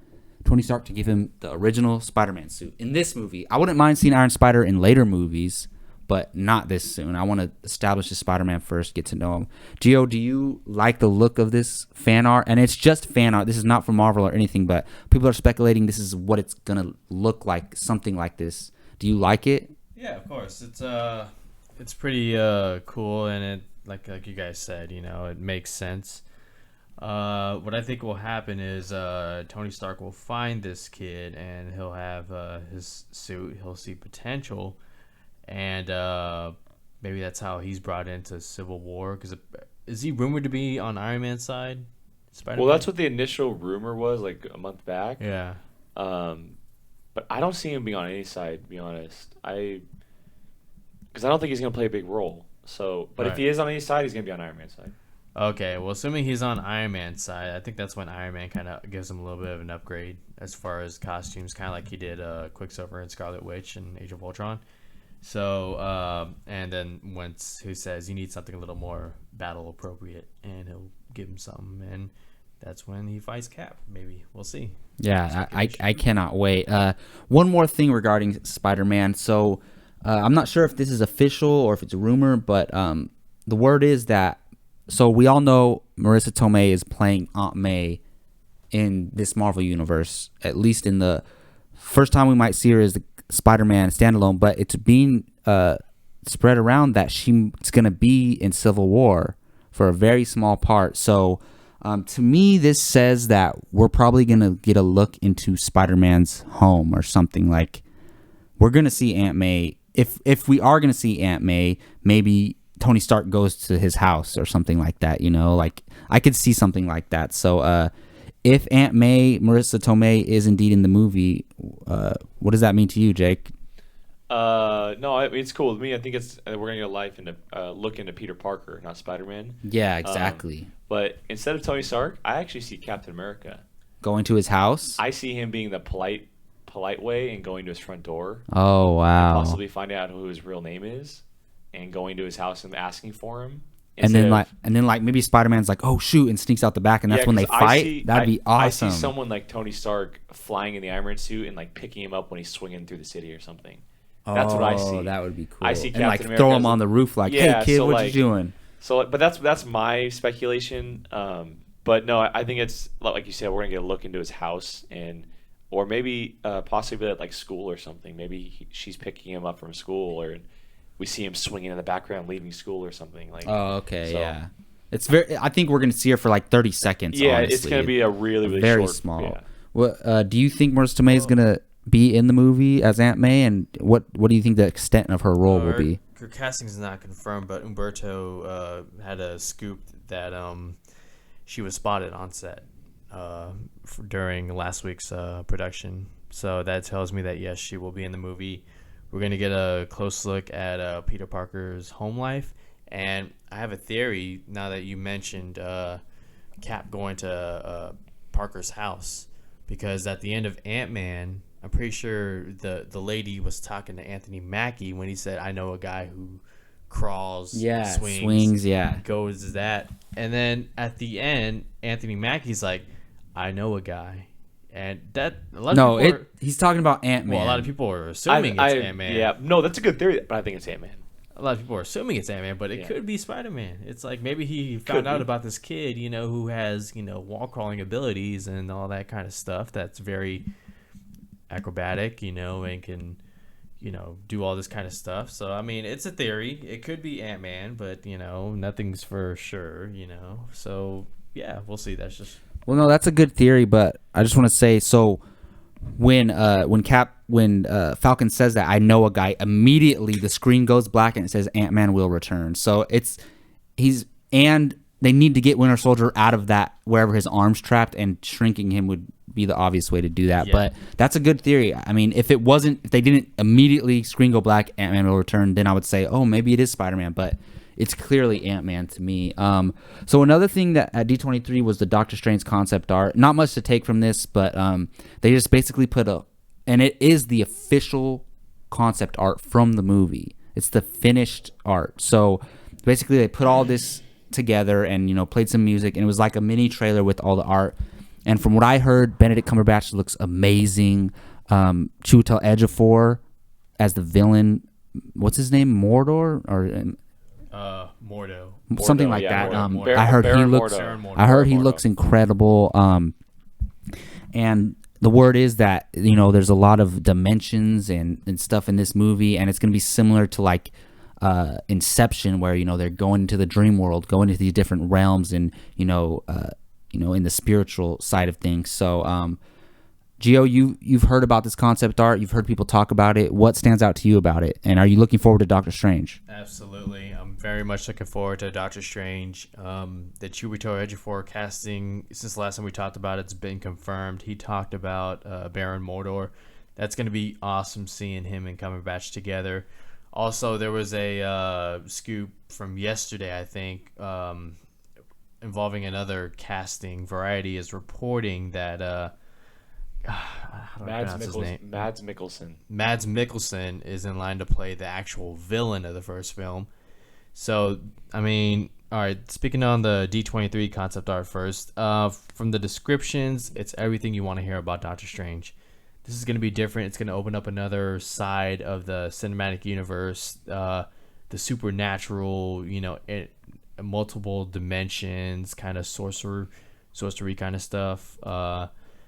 Tony Stark to give him the original Spider-Man suit in this movie. I wouldn't mind seeing Iron Spider in later movies, but not this soon. I want to establish the Spider-Man first, get to know him. Gio, do you like the look of this fan art? And it's just fan art. This is not from Marvel or anything, but people are speculating this is what it's going to look like, something like this. Do you like it? Yeah, of course. It's pretty cool, and it like you guys said, it makes sense. What I think will happen is Tony Stark will find this kid and he'll have his suit. He'll see potential, and maybe that's how he's brought into Civil War. Because is he rumored to be on Iron Man's side? Spider-Man? Well, that's what the initial rumor was like a month back. Yeah. But I don't see him being on any side. To be honest, because I don't think he's gonna play a big role. So, but if Right. he is on any side, he's gonna be on Iron Man's side. Okay, well, assuming he's on Iron Man's side, I think that's when Iron Man kind of gives him a little bit of an upgrade as far as costumes, kind of like he did Quicksilver and Scarlet Witch and Age of Ultron. So, and then once he says you need something a little more battle appropriate, and he'll give him something, and that's when he fights Cap. Maybe we'll see. Yeah, I cannot wait. One more thing regarding Spider-Man. So I'm not sure if this is official or if it's a rumor, but the word is that, so we all know Marissa Tomei is playing Aunt May in this Marvel universe. At least in the first time we might see her as the Spider-Man standalone, but it's being spread around that she's going to be in Civil War for a very small part. So to me, this says that we're probably going to get a look into Spider-Man's home or something. Like, we're going to see Aunt May. If we are going to see Aunt May, maybe Tony Stark goes to his house or something like that, you know? Like, I could see something like that. So if Aunt May, Marissa Tomei, is indeed in the movie, what does that mean to you, Jake? No, it's cool with me. I think we're gonna get a look into Peter Parker, not Spider-Man. Yeah, exactly. But instead of Tony Stark, I actually see Captain America. Going to his house? I see him being the polite way and going to his front door. Oh, wow. Possibly finding out who his real name is, and going to his house and asking for him. And then like maybe Spider-Man's like, oh shoot, and sneaks out the back, and that's when they fight. That'd be awesome. I see someone like Tony Stark flying in the Iron Man suit and like picking him up when he's swinging through the city or something. That's what I see. Oh, that would be cool. I see and Captain like America throw him on the roof, like, hey kid, what you doing? So, but that's my speculation. But no, I think it's like you said, we're gonna get a look into his house or maybe possibly at like school or something. Maybe she's picking him up from school, or we see him swinging in the background leaving school or something. Like, oh, okay, so, yeah. It's very. I think we're gonna see her for like 30 seconds. Yeah, honestly. It's gonna be a really very short, small. Yeah. What do you think Marissa Tomei is gonna be in the movie as Aunt May, and what do you think the extent of her role will be? Her casting is not confirmed, but Umberto had a scoop that she was spotted on set during last week's production. So that tells me that yes, she will be in the movie. We're gonna get a close look at Peter Parker's home life, and I have a theory now that you mentioned Cap going to Parker's house, because at the end of Ant-Man, I'm pretty sure the lady was talking to Anthony Mackie when he said, I know a guy who crawls, swings, goes to that. And then at the end, Anthony Mackie's like, I know a guy. And that a lot of people he's talking about Ant-Man. Well, a lot of people are assuming it's Ant-Man. Yeah, no, that's a good theory, but I think it's Ant-Man. A lot of people are assuming it's Ant-Man, but it could be Spider-Man. It's like maybe he found out about this kid, who has, wall crawling abilities and all that kind of stuff that's very acrobatic, and can, do all this kind of stuff. So, I mean, it's a theory. It could be Ant-Man, but, nothing's for sure, So, yeah, we'll see. That's just... Well, no, that's a good theory, but I just want to say, so when Falcon says that, I know a guy, immediately the screen goes black and it says Ant-Man will return. So and they need to get Winter Soldier out of that, wherever his arm's trapped, and shrinking him would be the obvious way to do that. Yeah. But that's a good theory. I mean, if they didn't immediately screen go black, Ant-Man will return, then I would say, oh, maybe it is Spider-Man, but it's clearly Ant-Man to me. So another thing that at D23 was the Doctor Strange concept art. Not much to take from this, but they just basically and it is the official concept art from the movie. It's the finished art. So basically they put all this together and, played some music, and it was like a mini trailer with all the art. And from what I heard, Benedict Cumberbatch looks amazing. Chiwetel Ejiofor as the villain. What's his name? Mordor or... Mordo. Something like that. Mordo. I heard he looks incredible. And the word is that, there's a lot of dimensions and stuff in this movie, and it's going to be similar to like Inception, where, they're going into the dream world, going into these different realms, and, in the spiritual side of things. So, Gio, you've heard about this concept art. You've heard people talk about it. What stands out to you about it? And are you looking forward to Doctor Strange? Absolutely. I'm very much looking forward to Doctor Strange. The Chiwetel Ejiofor casting, since the last time we talked about it, it's been confirmed. He talked about Baron Mordo. That's going to be awesome seeing him and Cumberbatch together. Also, there was a scoop from yesterday, I think, involving another casting. Variety is reporting that Mads Mikkelsen. Mads Mikkelsen is in line to play the actual villain of the first film. So, I mean, all right, speaking on the D23 concept art first, from the descriptions, it's everything you want to hear about Doctor Strange. This is going to be different. It's going to open up another side of the cinematic universe, the supernatural, multiple dimensions, kind of sorcery kind of stuff.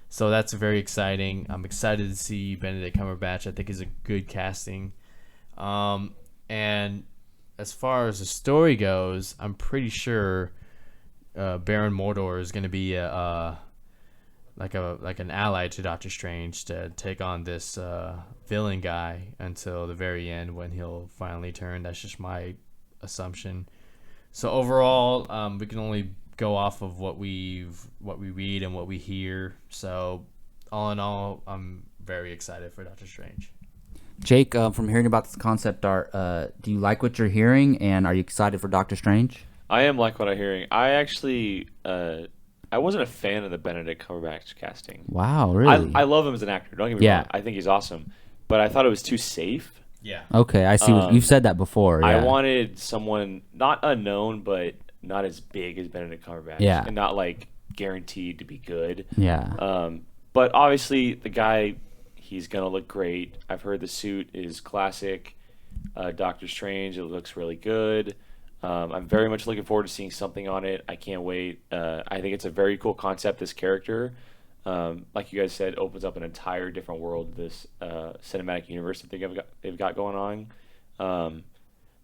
So that's very exciting. I'm excited to see Benedict Cumberbatch. I think is a good casting. And as far as the story goes, I'm pretty sure Baron Mordo is going to be like an ally to Doctor Strange to take on this villain guy until the very end when he'll finally turn. That's just my assumption. So overall, we can only go off of what we read and what we hear. So all in all, I'm very excited for Doctor Strange. Jake, from hearing about this concept art, do you like what you're hearing, and are you excited for Doctor Strange? I am like what I'm hearing. I actually I wasn't a fan of the Benedict Cumberbatch casting. Wow, really? I love him as an actor. Don't get me wrong. I think he's awesome, but I thought it was too safe. Yeah. Okay, I see. You've said that before. Yeah. I wanted someone not unknown, but not as big as Benedict Cumberbatch. Yeah. And not like guaranteed to be good. Yeah. But obviously the guy, he's gonna look great. I've heard the suit is classic. Doctor Strange, it looks really good. I'm very much looking forward to seeing something on it. I can't wait. I think it's a very cool concept. This character, like you guys said, opens up an entire different world. This cinematic universe that they've got going on.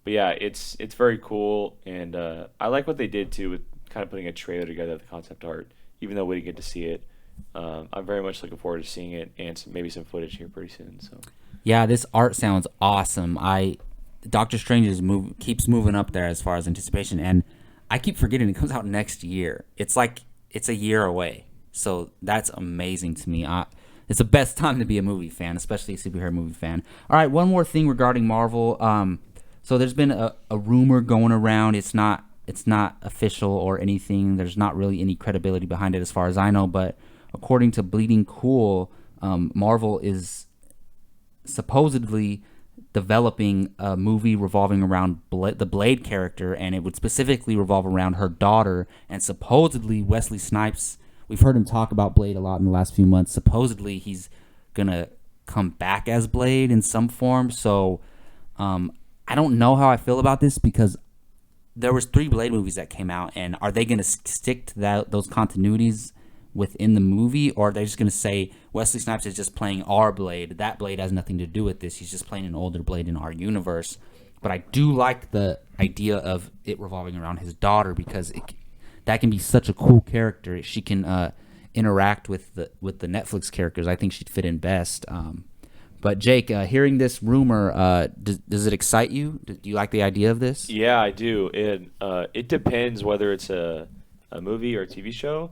But yeah, it's very cool, and I like what they did too with kind of putting a trailer together of the concept art, even though we didn't get to see it. I'm very much looking forward to seeing it and maybe some footage here pretty soon. So yeah, this art sounds awesome. Doctor Strange keeps moving up there as far as anticipation, and I keep forgetting it comes out next year. It's like it's a year away, so that's amazing to me. It's the best time to be a movie fan, especially a superhero movie fan. All right, one more thing regarding Marvel. So there's been a rumor going around. It's not official or anything. There's not really any credibility behind it as far as I know. But according to Bleeding Cool, Marvel is supposedly developing a movie revolving around the Blade character, and it would specifically revolve around her daughter. And supposedly Wesley Snipes, we've heard him talk about Blade a lot in the last few months. Supposedly he's gonna come back as Blade in some form. So I don't know how I feel about this because there was 3 Blade movies that came out, and are they going to stick to those continuities within the movie, or are they just going to say Wesley Snipes is just playing our Blade? That Blade has nothing to do with this. He's just playing an older Blade in our universe. But I do like the idea of it revolving around his daughter because that can be such a cool character. She can interact with the Netflix characters. I think she'd fit in best. But Jake, hearing this rumor, does it excite you? Do you like the idea of this? Yeah, I do. It depends whether it's a movie or a TV show.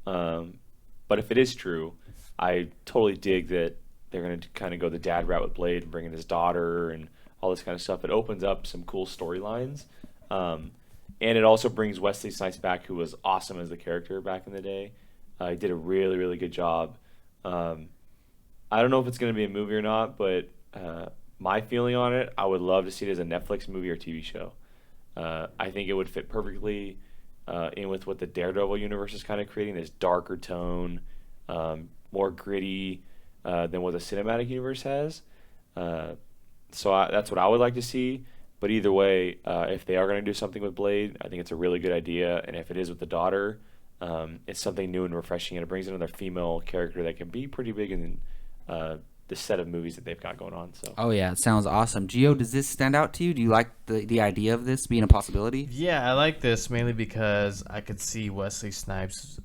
But if it is true, I totally dig that they're going to kind of go the dad route with Blade and bring in his daughter and all this kind of stuff. It opens up some cool storylines. And it also brings Wesley Snipes back, who was awesome as the character back in the day. He did a really, really good job. I don't know if it's going to be a movie or not, but my feeling on it, I would love to see it as a Netflix movie or TV show. I think it would fit perfectly in with what the Daredevil universe is kind of creating, this darker tone, more gritty than what the cinematic universe has. So that's what I would like to see. But either way, if they are going to do something with Blade, I think it's a really good idea. And if it is with the daughter, it's something new and refreshing, and it brings another female character that can be pretty big in the set of movies that they've got going on. So. Oh yeah, it sounds awesome. Gio, does this stand out to you? Do you like the idea of this being a possibility? Yeah, I like this mainly because I could see Wesley Snipes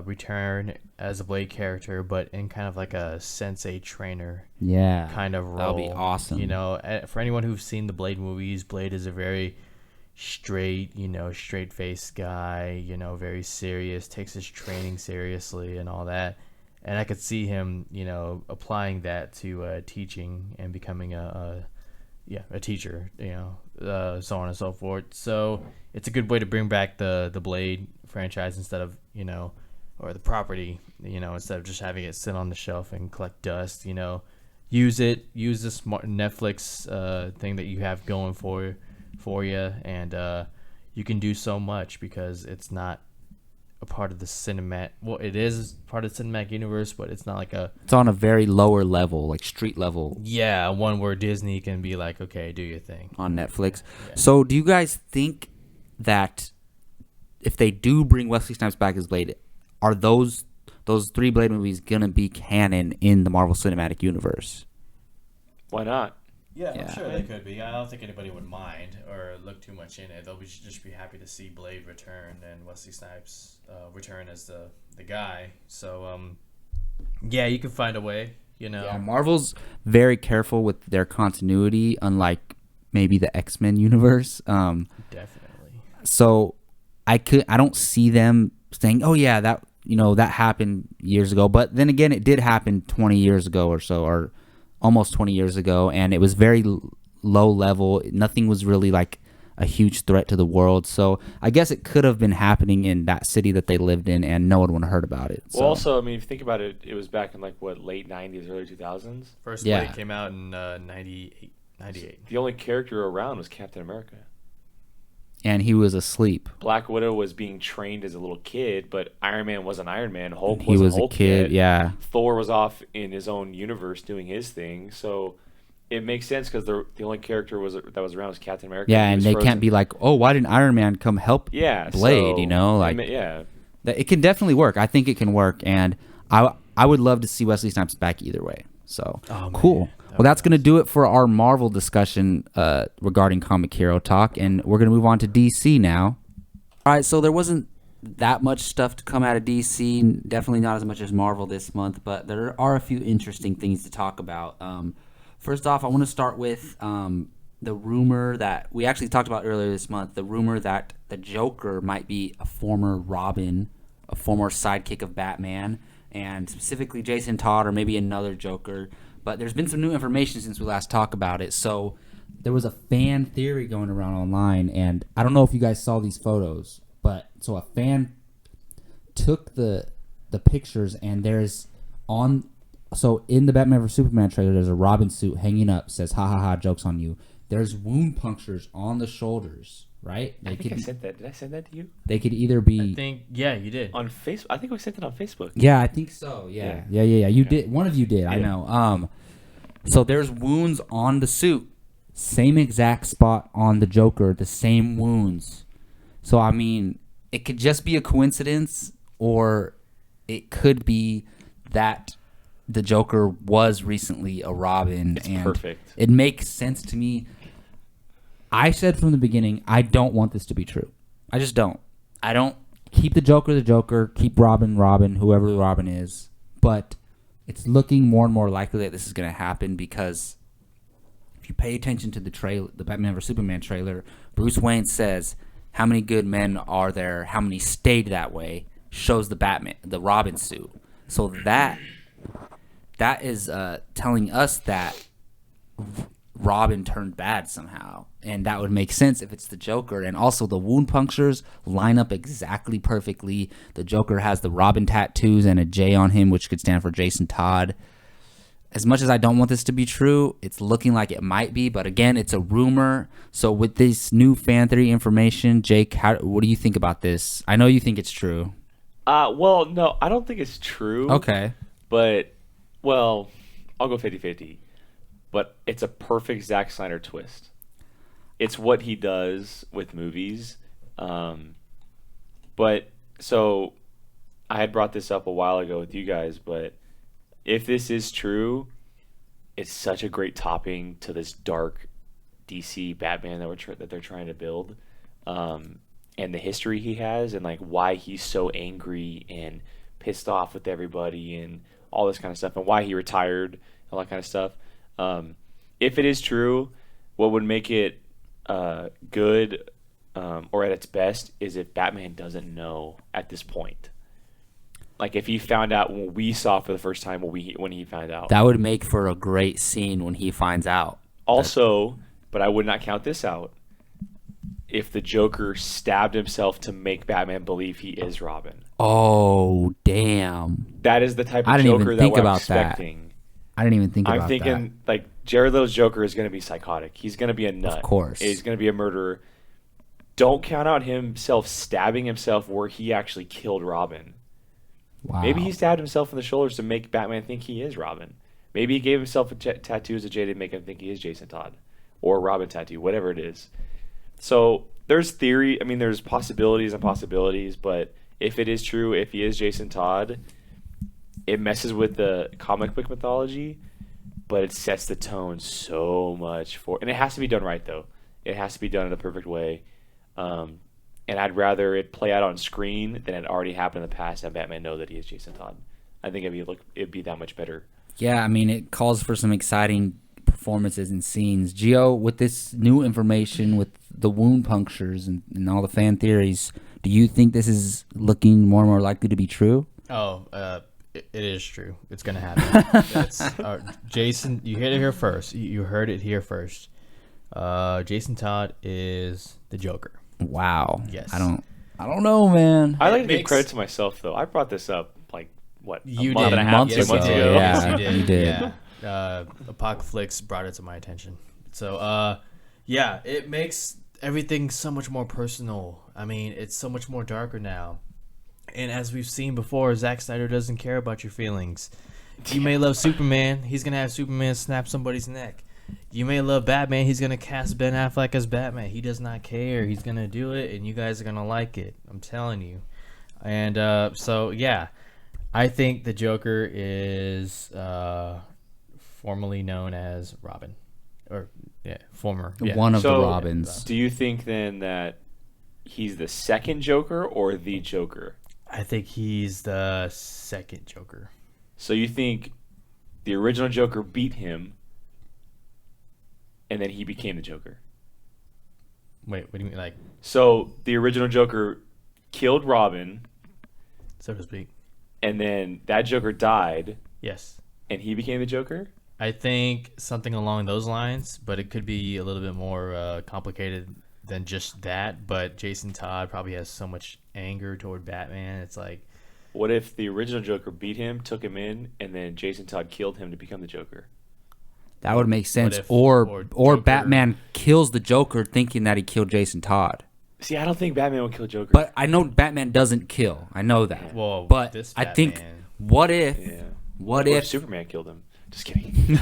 return as a Blade character, but in kind of like a sensei trainer kind of role. That would be awesome. You know, for anyone who's seen the Blade movies, Blade is a very straight-faced guy, very serious, takes his training seriously and all that. And I could see him, applying that to teaching and becoming a teacher, so on and so forth. So it's a good way to bring back the Blade franchise instead of, or the property, instead of just having it sit on the shelf and collect dust, use the smart Netflix thing that you have going for you, and you can do so much because it's not a part of the cinematic. Well, it is part of the cinematic universe, but it's not like it's on a very lower level, like street level. Yeah, one where Disney can be like, okay, do your thing on Netflix. Yeah. So, do you guys think that if they do bring Wesley Snipes back as Blade, are those 3 Blade movies gonna be canon in the Marvel Cinematic Universe? Why not? Yeah, I'm sure they could be. I don't think anybody would mind or look too much in it. They'll just be happy to see Blade return and Wesley Snipes return as the guy. So, yeah, you can find a way, Yeah, Marvel's very careful with their continuity, unlike maybe the X-Men universe. Definitely. So, I don't see them saying, "Oh yeah, that that happened years ago." But then again, it did happen 20 years ago or so, or almost 20 years ago, and it was very low level. Nothing was really like a huge threat to the world. So I guess it could have been happening in that city that they lived in, and no one would have heard about it. Well, also, I mean, if you think about it, it was back in late 90s, early 2000s. First Blade came out in 98. The only character around was Captain America. And he was asleep. Black Widow was being trained as a little kid, but Iron Man wasn't Iron Man. Hulk He was Hulk a kid, yet. yeah. Thor was off in his own universe doing his thing, so it makes sense because the only character that was around was Captain America. Yeah, and they can't be like, "Oh, why didn't Iron Man come help Blade?" Yeah. It can definitely work. I think it can work, and I would love to see Wesley Snipes back either way. So cool. Well, that's going to do it for our Marvel discussion regarding Comic Hero Talk, and we're going to move on to DC now. All right, so there wasn't that much stuff to come out of DC, definitely not as much as Marvel this month, but there are a few interesting things to talk about. First off, I want to start with the rumor that we actually talked about earlier this month, the rumor that the Joker might be a former Robin, a former sidekick of Batman, and specifically Jason Todd or maybe another Joker. But there's been some new information since we last talked about it. So there was a fan theory going around online, and I don't know if you guys saw these photos, but so a fan took the pictures, and there's in the Batman vs Superman trailer, there's a Robin suit hanging up, says "ha ha ha, joke's on you." There's wound punctures on the shoulders, right? I think I sent that. Did I send that to you? They could either be. I think, yeah, you did. On Facebook? I think we sent it on Facebook. Yeah, I think so. Yeah. You did. One of you did. Yeah. I know. So there's wounds on the suit. Same exact spot on the Joker. The same wounds. So, I mean, it could just be a coincidence, or it could be that the Joker was recently a Robin. It's perfect. It makes sense to me. I said from the beginning, I don't want this to be true. I just don't. I don't. Keep the Joker, keep Robin, whoever Robin is. But it's looking more and more likely that this is going to happen because if you pay attention to the Batman vs Superman trailer, Bruce Wayne says, "How many good men are there? How many stayed that way?" Shows the Robin suit. So that is telling us that Robin turned bad somehow, and that would make sense if it's the Joker. And also the wound punctures line up exactly perfectly. The Joker has the Robin tattoos and a J on him, which could stand for Jason Todd. As much as I don't want this to be true, it's looking like it might be, but again, it's a rumor. So with this new fan theory information, Jake, what do you think about this? I know you think it's true. Well, no, I don't think it's true. Okay. But, well, I'll go 50-50. But it's a perfect Zack Snyder twist. It's what he does with movies. But, so, I had brought this up a while ago with you guys, but if this is true, it's such a great topping to this dark DC Batman that they're trying to build, and the history he has, and like why he's so angry and pissed off with everybody and all this kind of stuff, and why he retired, all that kind of stuff. If it is true, what would make it good or at its best is if Batman doesn't know at this point. Like if he found out when we saw for the first time when he found out. That would make for a great scene when he finds out. Also, but I would not count this out, if the Joker stabbed himself to make Batman believe he is Robin. Oh, damn. That is the type I of didn't Joker even think that we're about expecting. I didn't even think about I'm that. thinking like Jared Leto's Joker is going to be psychotic. He's going to be a nut. Of course. He's going to be a murderer. Don't count out himself stabbing himself where he actually killed Robin. Wow. Maybe he stabbed himself in the shoulders to make Batman think he is Robin. Maybe he gave himself a tattoo as a J to make him think he is Jason Todd. Or Robin tattoo, whatever it is. So there's theory. I mean, there's possibilities and possibilities. But if it is true, if he is Jason Todd, it messes with the comic book mythology. But it sets the tone so much for... And it has to be done right, though. It has to be done in a perfect way. And I'd rather it play out on screen than it already happened in the past and Batman know that he is Jason Todd. I think it'd be that much better. Yeah, I mean, it calls for some exciting performances and scenes. Gio, with this new information, with the wound punctures and all the fan theories, do you think this is looking more and more likely to be true? Oh, it is true. It's gonna happen. That's Jason. You heard it here first. You heard it here first. Jason Todd is the Joker. Wow. Yes. I don't know, man. I like to give credit to myself, though. I brought this up, like, what, You a month did. and a half, Months 2 months ago, ago? yeah. Yes, you did. Yeah. Apocaflix brought it to my attention. So, yeah, it makes everything so much more personal. I mean, it's so much more darker now. And as we've seen before, Zack Snyder doesn't care about your feelings. You may love Superman. He's going to have Superman snap somebody's neck. You may love Batman. He's going to cast Ben Affleck as Batman. He does not care. He's going to do it, and you guys are going to like it. I'm telling you. And so, yeah, I think the Joker is formerly known as Robin. Or, yeah, former. Yeah. One of So, the Robins. Do you think, then, that he's the second Joker or the Joker? I think he's the second Joker. So you think the original Joker beat him, and then he became the Joker? Wait, what do you mean? Like, So the original Joker killed Robin, so to speak? and then that Joker died, Yes. and he became the Joker? I think something along those lines, but it could be a little bit more complicated than just that. But Jason Todd probably has so much anger toward Batman. It's like, What if the original Joker beat him, took him in, and then Jason Todd killed him to become the Joker? That would make sense. if- Or Joker- Batman kills the Joker thinking that he killed Jason Todd. See, I don't think Batman would kill Joker. But I know Batman doesn't kill. I know that. Whoa, but this I think Batman. what if yeah. what Or if Superman killed him? Just kidding.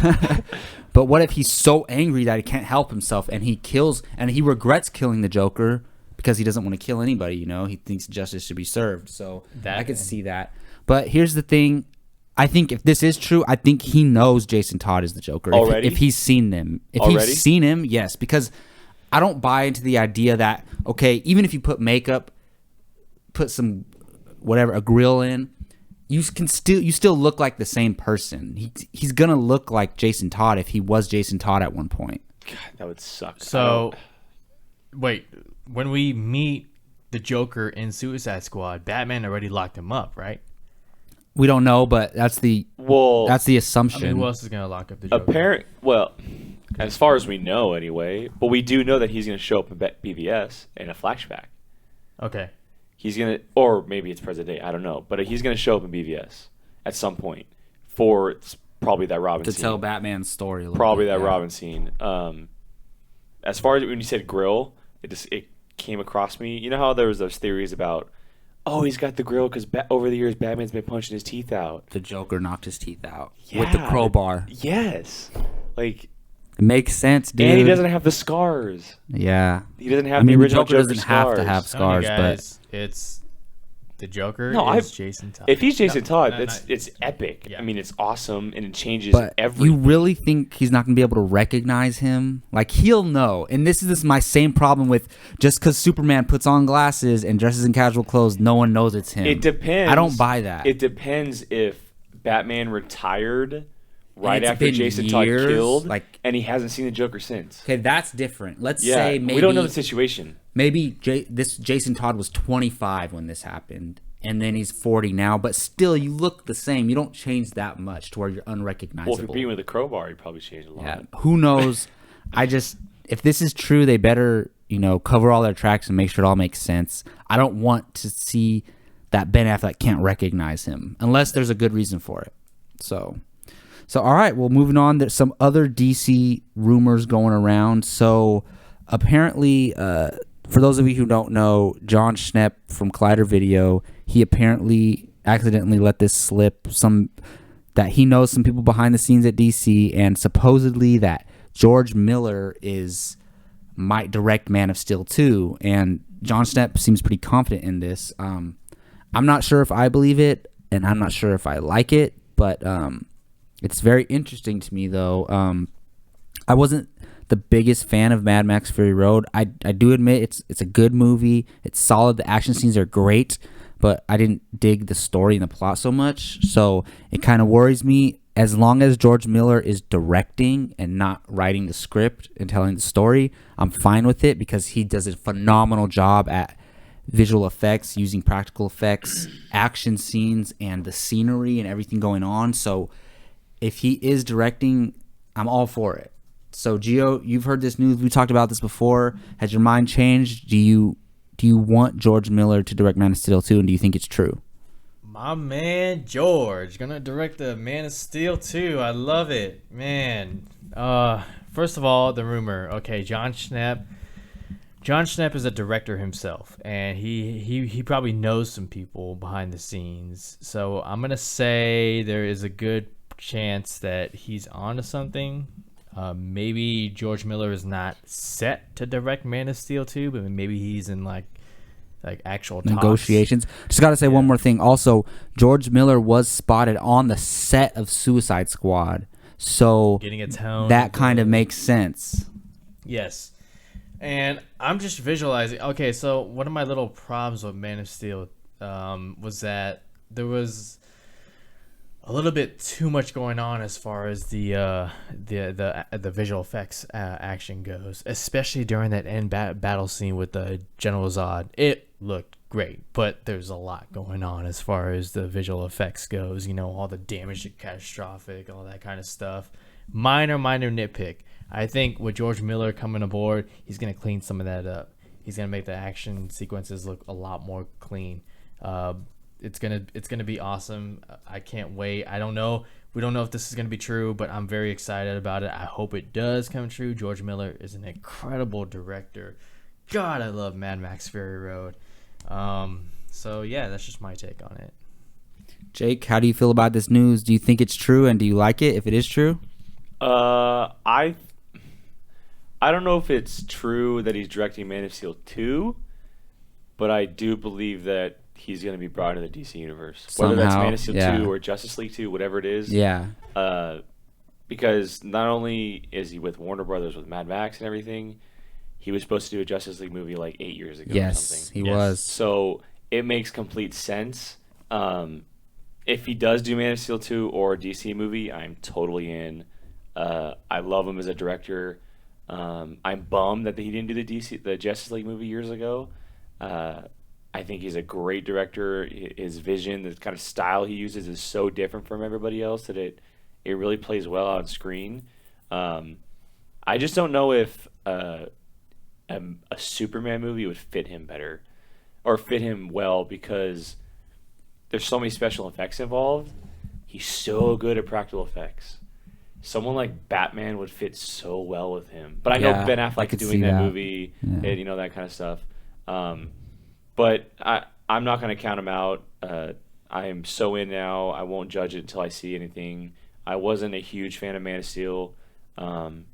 but what if he's so angry that he can't help himself and he kills and he regrets killing the Joker because he doesn't want to kill anybody, you know? He thinks justice should be served. So That I could man. see that. But here's the thing. I think if this is true, I think he knows Jason Todd is the Joker. Already? If he's seen them. If Already? he's seen him, yes. Because I don't buy into the idea that, okay, even if you put makeup, put some, whatever, a grill in, you still look like the same person. He's going to look like Jason Todd if he was Jason Todd at one point. God, that would suck. So, wait, when we meet the Joker in Suicide Squad, Batman already locked him up, right? We don't know, but that's the Well, assumption. I mean, who else is gonna lock up the Joker? As far as we know, anyway. But we do know that he's going to show up in BVS in a flashback. Okay. He's going to, or maybe it's present day, I don't know. But he's going to show up in BVS at some point for probably that Robin to scene. tell Batman's story a little Probably bit, that yeah. Robin scene. As far as when you said grill, it came across me. You know how there was those theories about, oh, he's got the grill because over the years Batman's been punching his teeth out. The Joker knocked his teeth out with the Yeah. crowbar. Yes. Like, It makes sense, dude. and he doesn't have the scars. Yeah. He doesn't have I mean, the original Joker Joker doesn't have to scars. have Telling you scars, guys, The Joker No, is Jason Todd. If he's Jason Todd, no, it's epic. Yeah. I mean, it's awesome and it changes But everything. you really think he's not going to be able to recognize him? Like, he'll know. And this is my same problem with just because Superman puts on glasses and dresses in casual clothes, no one knows it's him. It depends. I don't buy that. It depends if Batman retired right it's after been Jason years, Todd killed, like- and he hasn't seen the Joker since. Okay, that's different. Let's Yeah, say maybe we don't know the situation. maybe this Jason Todd was 25 when this happened, and then he's 40 now. But still, you look the same. You don't change that much to where you're unrecognizable. Well, if you're beating with a crowbar, he'd probably change a lot. Yeah, who knows? If this is true, they better cover all their tracks and make sure it all makes sense. I don't want to see that Ben Affleck can't recognize him unless there's a good reason for it. So all right. Well, moving on. There's some other DC rumors going around. So apparently, for those of you who don't know, John Schnepp from Collider Video, he apparently accidentally let this slip. That he knows some people behind the scenes at DC, and supposedly that George Miller might direct Man of Steel 2, and John Schnepp seems pretty confident in this. I'm not sure if I believe it, and I'm not sure if I like it, but it's very interesting to me, though. I wasn't the biggest fan of Mad Max Fury Road. I do admit it's a good movie. It's solid. The action scenes are great, but I didn't dig the story and the plot so much. So it kind of worries me. As long as George Miller is directing and not writing the script and telling the story, I'm fine with it because he does a phenomenal job at visual effects, using practical effects, action scenes, and the scenery and everything going on. So if he is directing, I'm all for it. So Gio, you've heard this news. We talked about this before. Has your mind changed? Do you want George Miller to direct Man of Steel 2, and do you think it's true? My man George gonna direct the Man of Steel 2. I love it, man. First of all, the rumor. Okay, John Schnepp. John Schnepp is a director himself, and he probably knows some people behind the scenes. So I'm gonna say there is a good chance that he's onto something. Maybe George Miller is not set to direct Man of Steel 2, but maybe he's in like actual talks. Negotiations. Just got to say one more thing. Also, George Miller was spotted on the set of Suicide Squad, so Getting a tone. that kind of makes sense. Yes. And I'm just visualizing. Okay, so one of my little problems with Man of Steel was that there was a little bit too much going on as far as the visual effects action goes, especially during that end battle scene with the General Zod. It looked great, but there's a lot going on as far as the visual effects goes. All the damage to catastrophic, all that kind of stuff. Minor nitpick. I think with George Miller coming aboard, he's going to clean some of that up. He's going to make the action sequences look a lot more clean. It's gonna be awesome. I can't wait. I don't know. We don't know if this is gonna be true, but I'm very excited about it. I hope it does come true. George Miller is an incredible director. God, I love Mad Max Fury Road. So yeah, that's just my take on it. Jake, how do you feel about this news? Do you think it's true, and do you like it if it is true? I don't know if it's true that he's directing Man of Steel 2, but I do believe that he's going to be brought into the DC universe. Whether that's Somehow, Man of Steel yeah. 2 or Justice League 2, whatever it is. Yeah. Because not only is he with Warner Brothers with Mad Max and everything, he was supposed to do a Justice League movie like 8 years ago or Yes, something. he was. So it makes complete sense. If he does do Man of Steel 2 or a DC movie, I'm totally in. I love him as a director. I'm bummed that he didn't do the Justice League movie years ago. I think he's a great director. His vision, the kind of style he uses is so different from everybody else that it really plays well on screen. I just don't know if a Superman movie would fit him better or fit him well because there's so many special effects involved. He's so good at practical effects. Someone like Batman would fit so well with him. But I know Ben Affleck's doing that movie and that kind of stuff. But I'm not going to count him out. I am so in now. I won't judge it until I see anything. I wasn't a huge fan of Man of Steel. And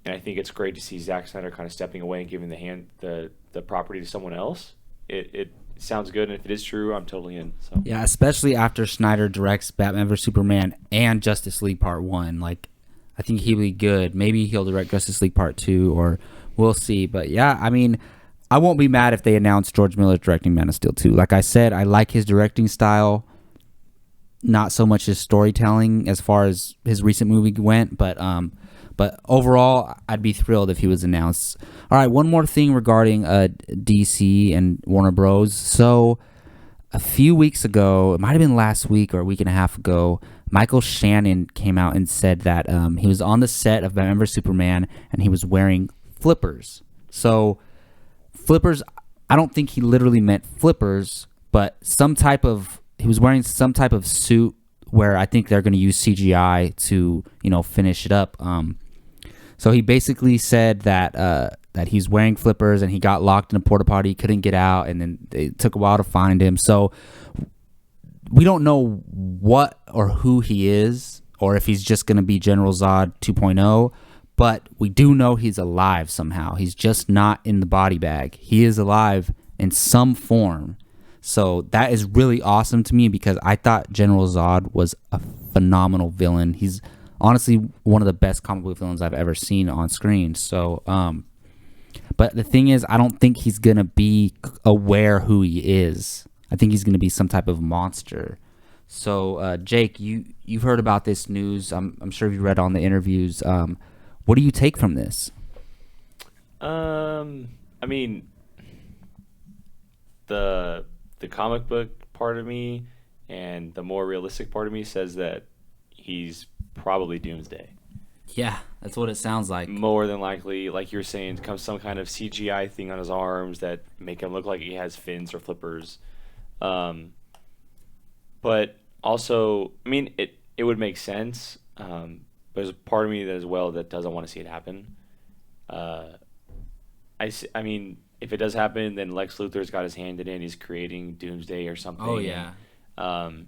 I think it's great to see Zack Snyder kind of stepping away and giving the property to someone else. It sounds good, and if it is true, I'm totally in. So Yeah, especially after Snyder directs Batman vs Superman and Justice League Part 1. Like, I think he'll be good. Maybe he'll direct Justice League Part 2, or we'll see. But yeah, I mean, I won't be mad if they announce George Miller directing Man of Steel 2. Like I said, I like his directing style, not so much his storytelling as far as his recent movie went, but overall, I'd be thrilled if he was announced. All right, one more thing regarding DC and Warner Bros. So a few weeks ago, it might have been last week or a week and a half ago, Michael Shannon came out and said that he was on the set of Batman vs Superman and he was wearing flippers. So flippers, I don't think he literally meant flippers, but he was wearing some type of suit where I think they're going to use CGI to, finish it up. So he basically said that he's wearing flippers and he got locked in a porta potty, couldn't get out, and then it took a while to find him. So we don't know what or who he is, or if he's just going to be General Zod 2.0, but we do know he's alive somehow. He's just not in the body bag. He is alive in some form. So that is really awesome to me because I thought General Zod was a phenomenal villain. He's honestly one of the best comic book villains I've ever seen on screen. So, but the thing is, I don't think he's going to be aware who he is. I think he's going to be some type of monster. So, Jake, you've heard about this news. I'm sure you read on the interviews. What do you take from this? I mean, the comic book part of me and the more realistic part of me says that he's probably Doomsday. Yeah, that's what it sounds like. More than likely, like you're saying, comes some kind of CGI thing on his arms that make him look like he has fins or flippers. But also, I mean, it would make sense. But there's a part of me that as well that doesn't want to see it happen. I mean, if it does happen, then Lex Luthor's got his hand in it. He's creating Doomsday or something. Oh, yeah. And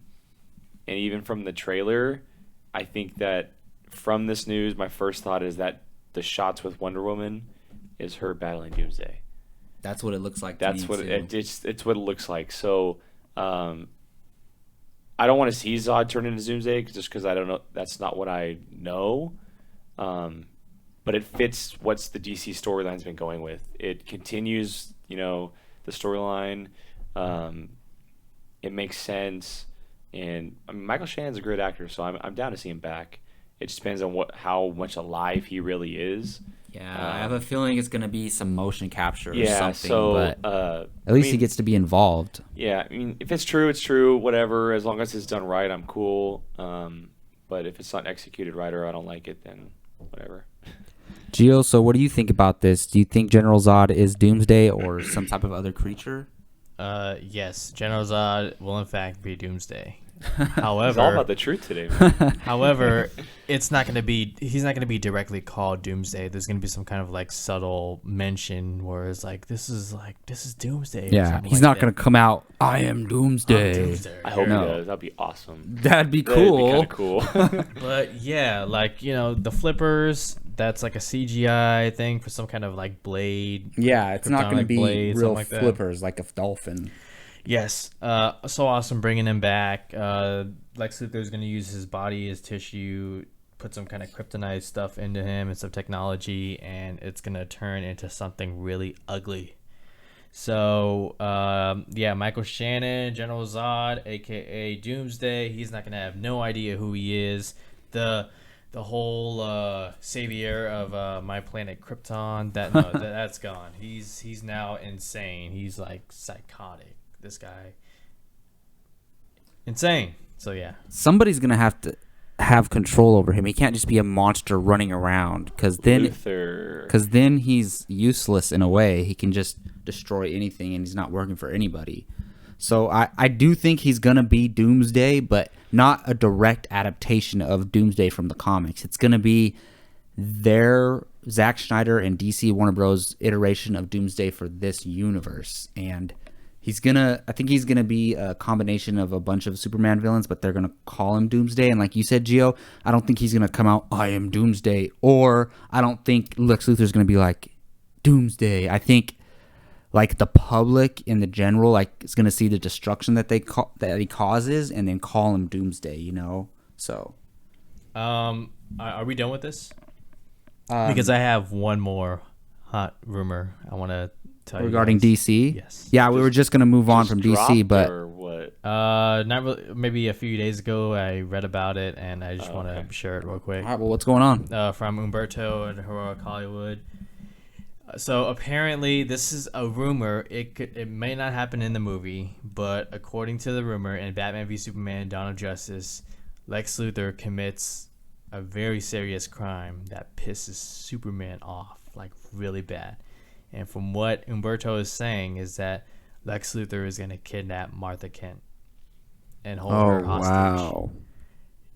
even from the trailer, I think that from this news, my first thought is that the shots with Wonder Woman is her battling Doomsday. That's what it looks like to That's me, what too. it's what it looks like. So I don't want to see Zod turn into Doomsday just because I don't know. That's not what I know. But it fits what's the DC storyline's been going with. It continues, the storyline. It makes sense, and I mean, Michael Shannon's a great actor, so I'm down to see him back. It just depends on how much alive he really is. Yeah, I have a feeling it's going to be some motion capture or something. So but at least he gets to be involved. Yeah, I mean, if it's true, it's true. Whatever, as long as it's done right, I'm cool. But if it's not executed right or I don't like it, then whatever. Gio, so what do you think about this? Do you think General Zod is Doomsday or some type of other creature? Yes, General Zod will in fact be Doomsday. It's all However, about the truth today, man. however, he's not going to be directly called Doomsday. There's going to be some kind of like subtle mention where it's like this is Doomsday. or Yeah, something he's like not going to come out, I am Doomsday. Doomsday. I hope No. he does. That'd be awesome. That'd be cool. That'd be kind of cool. But yeah, like the flippers. That's like a CGI thing for some kind of like blade. Yeah, it's not going to Kryptonic be blade, real something like that. flippers like a dolphin. Yes, so awesome bringing him back. Lex Luthor's going to use his body as tissue, put some kind of kryptonite stuff into him and some technology, and it's going to turn into something really ugly. So, Michael Shannon, General Zod, a.k.a. Doomsday, he's not going to have no idea who he is. The whole savior of my planet Krypton, that's gone. He's now insane. He's like psychotic. This guy, insane. So yeah, Somebody's going to have to have control over him. He can't just be a monster running around because then he's useless in a way. He can just destroy anything and he's not working for anybody. So I do think he's going to be Doomsday, but not a direct adaptation of Doomsday from the comics. It's going to be their Zack Snyder and DC Warner Bros. Iteration of Doomsday for this universe. And I think he's going to be a combination of a bunch of Superman villains, but they're going to call him Doomsday. And like you said, Gio, I don't think he's going to come out, I am Doomsday. Or I don't think Lex Luthor's going to be like, Doomsday. I think like the public in the general, like is gonna see the destruction that that he causes, and then call him Doomsday. You know, so. Are we done with this? Because Because I have one more hot rumor I want to tell regarding you guys. DC, Yes. yeah, we were just gonna move on Just from DC, dropped but or what? Not really. Maybe a few days ago, I read about it, and I just want to okay. share it real quick. all right, well, what's going on? From Umberto and Heroic Hollywood. So apparently, this is a rumor. It may not happen in the movie, but according to the rumor, in Batman v Superman: Dawn of Justice, Lex Luthor commits a very serious crime that pisses Superman off, like really bad. And from what Umberto is saying is that Lex Luthor is going to kidnap Martha Kent and hold her Oh hostage. wow!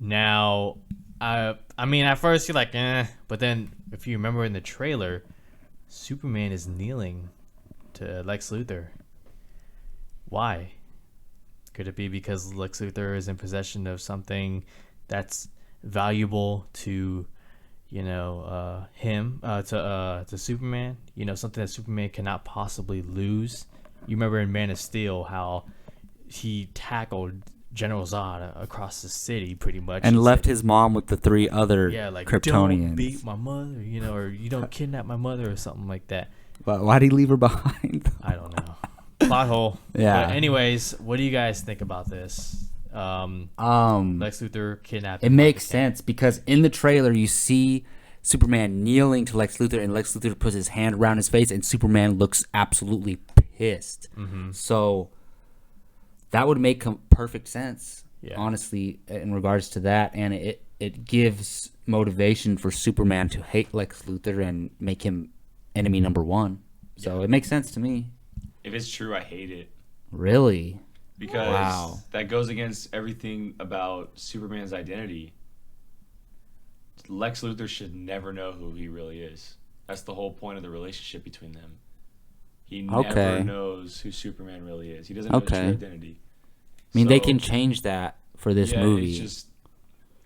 Now, I mean, at first you're like, but then if you remember in the trailer, Superman is kneeling to Lex Luthor. Why? Could it be because Lex Luthor is in possession of something that's valuable to, him, to Superman? You know, something that Superman cannot possibly lose. You remember in Man of Steel how he tackled General Zod across the city, pretty much, And He left said, his mom with the 3 other like Kryptonians. don't beat my mother, or you don't kidnap my mother or something like that. But why'd he leave her behind? I don't know. Plot hole. Yeah. But anyways, what do you guys think about this? Lex Luthor kidnapping. It makes Martha Kent. sense because in the trailer you see Superman kneeling to Lex Luthor, and Lex Luthor puts his hand around his face, and Superman looks absolutely pissed. Mm-hmm. So that would make perfect sense, Yeah. honestly, in regards to that, and it gives motivation for Superman to hate Lex Luthor and make him enemy number 1. So it makes sense to me. If it's true, I hate it. Really? Because Wow. that goes against everything about Superman's identity. Lex Luthor should never know who he really is. That's the whole point of the relationship between them. He never Okay. knows who Superman really is. He doesn't know his Okay. true identity. I mean, they So, can change that for this yeah, movie. It's just,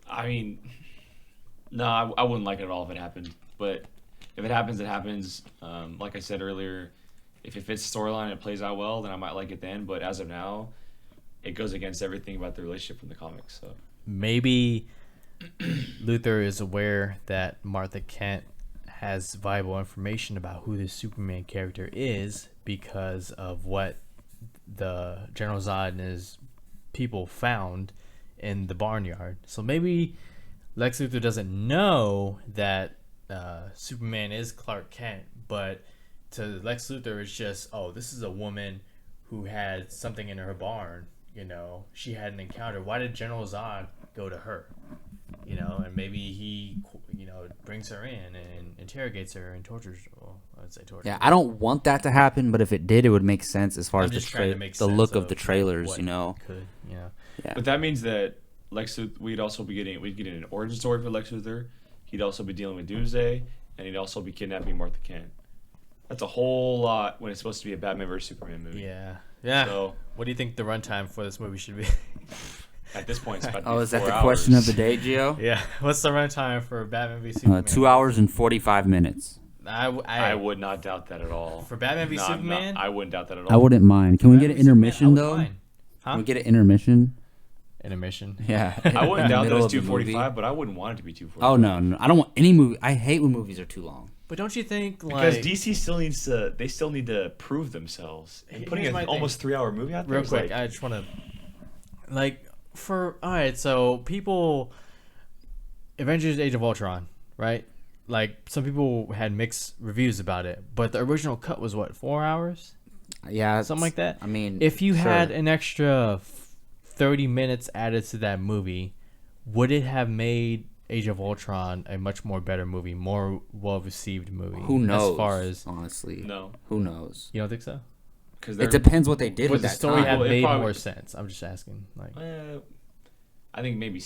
I mean, no, I wouldn't like it at all if it happened. But if it happens, it happens. Like I said earlier, if it fits the storyline and it plays out well, then I might like it then. But as of now, it goes against everything about the relationship from the comics. So Maybe Luthor is aware that Martha Kent has viable information about who this Superman character is because of what the General Zod and his people found in the barnyard. So maybe Lex Luthor doesn't know that Superman is Clark Kent, but to Lex Luthor it's just, oh, this is a woman who had something in her barn. She had an encounter. Why did General Zod go to her? And maybe he, brings her in and interrogates her and tortures. Well, I'd say torture. Yeah, I don't want that to happen, but if it did, it would make sense as far I'm as just trying to make the sense look of the like, trailers, what you know. Could, Yeah. But that means that Lex Luthor, we'd get an origin story for Lex Luthor. He'd also be dealing with Doomsday, and he'd also be kidnapping Martha Kent. That's a whole lot when it's supposed to be a Batman vs Superman movie. Yeah. Yeah. So What do you think the runtime for this movie should be? at this point, it's about to Oh, be is that 4 the hours. question of the day, Gio? Yeah. What's the runtime for Batman v Superman? 2 hours and 45 minutes. I would not doubt that at all. For Batman v Superman? I wouldn't doubt that at all. I wouldn't mind. Can we get an Batman v Superman, I intermission, wouldn't though? mind. Huh? Can we get an intermission? Intermission. Yeah. I wouldn't In the doubt that middle it's of the movie. 2:45, but I wouldn't want it to be 2:45. Oh, no. I don't want any movie. I hate when movies are too long. But don't you think, Because like... DC still needs to. They still need to prove themselves. And putting Here's an my thing. almost 3-hour movie out there. Real is quick, like, I just want to... Alright, so people... Avengers Age of Ultron, right? Like, some people had mixed reviews about it, but the original cut was, 4 hours? Yeah. Something like that? I mean, If you sure. had an extra 30 minutes added to that movie, would it have made Age of Ultron a much more better movie, more well-received movie? Who knows? As far as... honestly. no. Who knows? You don't think so? Because It depends what they did Would with the that story time. have Well, it made probably- more sense? I'm just asking. Like, I think maybe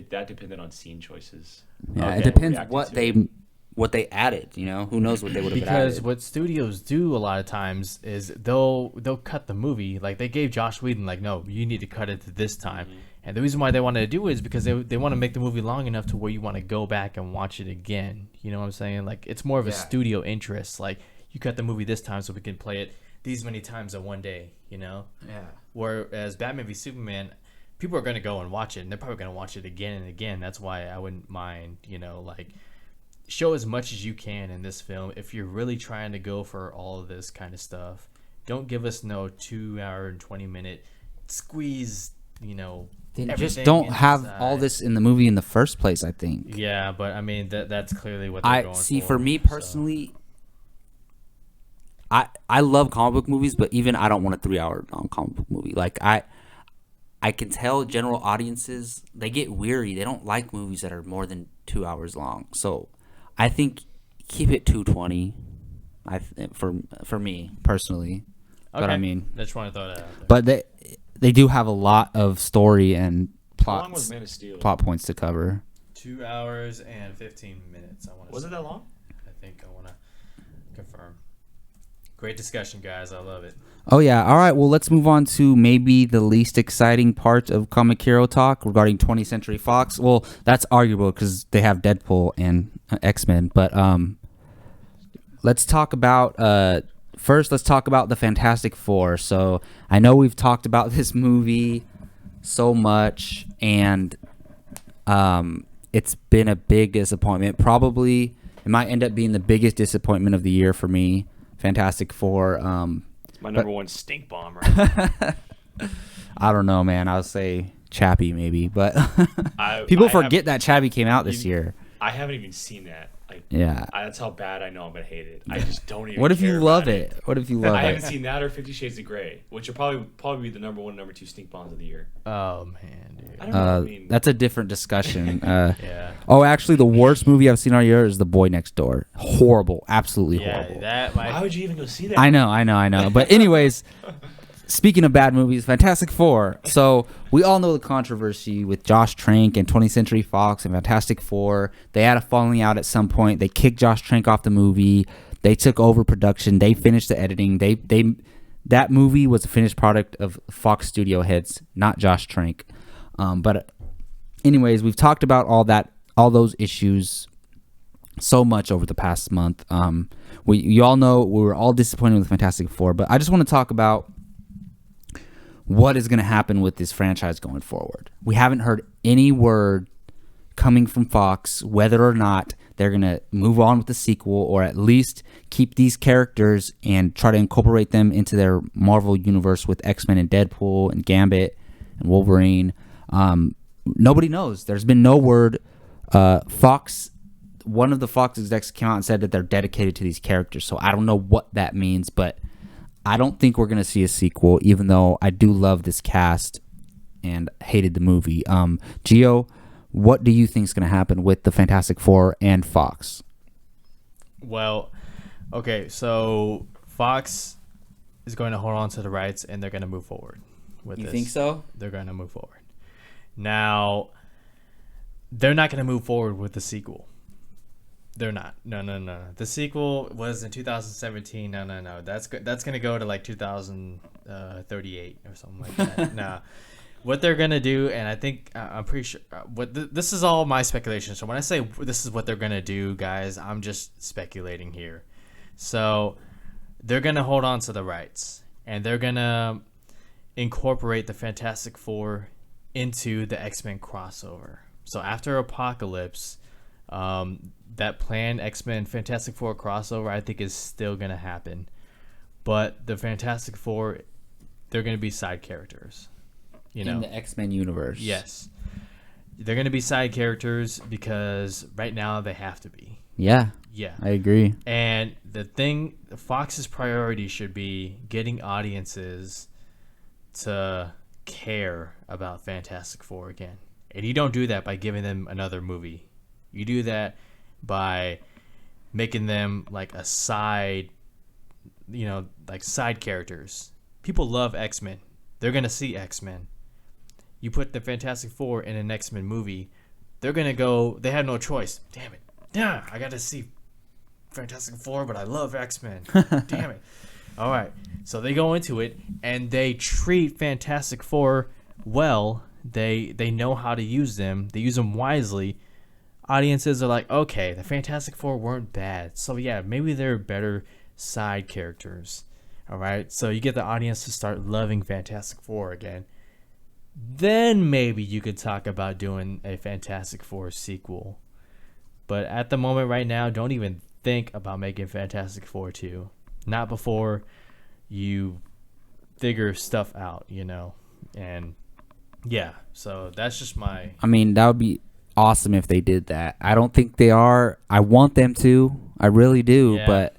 that depended on scene choices. Yeah, How it people depends reacted what they added. You know, who knows what they would have because added. what studios do a lot of times is they'll cut the movie. Like they gave Josh Whedon, like, no, you need to cut it to this time. And the reason why they wanted to do it is because they want to make the movie long enough to where you want to go back and watch it again. You know what I'm saying? Like it's more of a Yeah. studio interest. Like you cut the movie this time so we can play it these many times in one day, you know? Yeah. Whereas Batman v Superman, people are going to go and watch it, and they're probably going to watch it again and again. That's why I wouldn't mind, you know, like, show as much as you can in this film. If you're really trying to go for all of this kind of stuff, don't give us no 2 hour and 20-minute squeeze, you know, Then just everything don't have inside. all this in the movie in the first place, I think. Yeah, but I mean, that's clearly what they're I going see. for. For me so. personally, I love comic book movies, but even I don't want a 3-hour long comic book movie. Like I can tell general audiences, they get weary. They don't like movies that are more than 2 hours long. So I think keep it 220. For me personally, Okay. but I mean, I just want to throw that out there. but they do have a lot of story and How long was plots, Man of Steel? plot points to cover. 2 hours and 15 minutes. I want to. Was it that long? I think I want to confirm. Great discussion, guys. I love it. Oh yeah. All right. Well, let's move on to maybe the least exciting part of Comic Hero talk regarding 20th Century Fox. Well, that's arguable because they have Deadpool and X-Men. But let's talk about first. Let's talk about the Fantastic Four. So I know we've talked about this movie so much, and it's been a big disappointment. Probably it might end up being the biggest disappointment of the year for me. Fantastic Four. My number one stink bomb. Right? I don't know, man. I'll say Chappie maybe, but I people forget that Chappie came out this You- year. I haven't even seen that. Like, Yeah. that's how bad I know I'm gonna hate it. I just don't even. What if you care love about it? What if you love I haven't it? seen that or 50 Shades of Grey, which will probably be the number one, number two stink bombs of the year. Oh man, dude. I don't know. I mean, That's a different discussion. Yeah. Oh, actually, the worst movie I've seen all year is The Boy Next Door. Horrible, absolutely Yeah, horrible. that might. why would you even go see that? I know. But anyways, speaking of bad movies, Fantastic Four. So we all know the controversy with Josh Trank and 20th Century Fox and Fantastic Four. They had a falling out at some point. They kicked Josh Trank off the movie. They took over production. They finished the editing. That movie was a finished product of Fox studio heads, not Josh Trank. But anyways, we've talked about all those issues so much over the past month. You all know we were all disappointed with Fantastic Four, but I just want to talk about what is going to happen with this franchise going forward. We haven't heard any word coming from Fox whether or not they're going to move on with the sequel or at least keep these characters and try to incorporate them into their Marvel universe with X-Men and Deadpool and Gambit and Wolverine. Nobody knows. There's been no word. Fox, one of the Fox execs came out and said that they're dedicated to these characters, so I don't know what that means, but I don't think we're going to see a sequel, even though I do love this cast and hated the movie. Gio, what do you think is going to happen with the Fantastic Four and Fox? Well, okay, so Fox is going to hold on to the rights, and they're going to move forward with this. You think so? They're going to move forward. Now, they're not going to move forward with the sequel. They're not. No. The sequel was in 2017. No. That's going to go to like 2038 or something like that. Nah. What they're going to do, and I think I'm pretty sure this is all my speculation. So when I say this is what they're going to do, guys, I'm just speculating here. So they're going to hold on to the rights, and they're going to incorporate the Fantastic Four into the X-Men crossover. So after Apocaflix, that planned X-Men Fantastic Four crossover I think is still going to happen. But the Fantastic Four, they're going to be side characters. You know? In the X-Men universe. Yes. They're going to be side characters because right now they have to be. Yeah. Yeah. I agree. And Fox's priority should be getting audiences to care about Fantastic Four again. And you don't do that by giving them another movie. You do that by making them like a side, like side characters. People love X-Men. They're going to see X-Men. You put the Fantastic Four in an X-Men movie, they're going to go, they have no choice. Damn it. Yeah, I got to see Fantastic Four, but I love X-Men. Damn it. All right. So they go into it, and they treat Fantastic Four well. They know how to use them. They use them wisely. Audiences are like, okay, the Fantastic Four weren't bad. So, yeah, maybe they're better side characters. All right, so you get the audience to start loving Fantastic Four again. Then maybe you could talk about doing a Fantastic Four sequel. But at the moment right now, don't even think about making Fantastic Four 2. Not before you figure stuff out, And yeah, so that's just my... I mean, that would be awesome if they did that. I don't think they are. I want them to. I really do. Yeah. But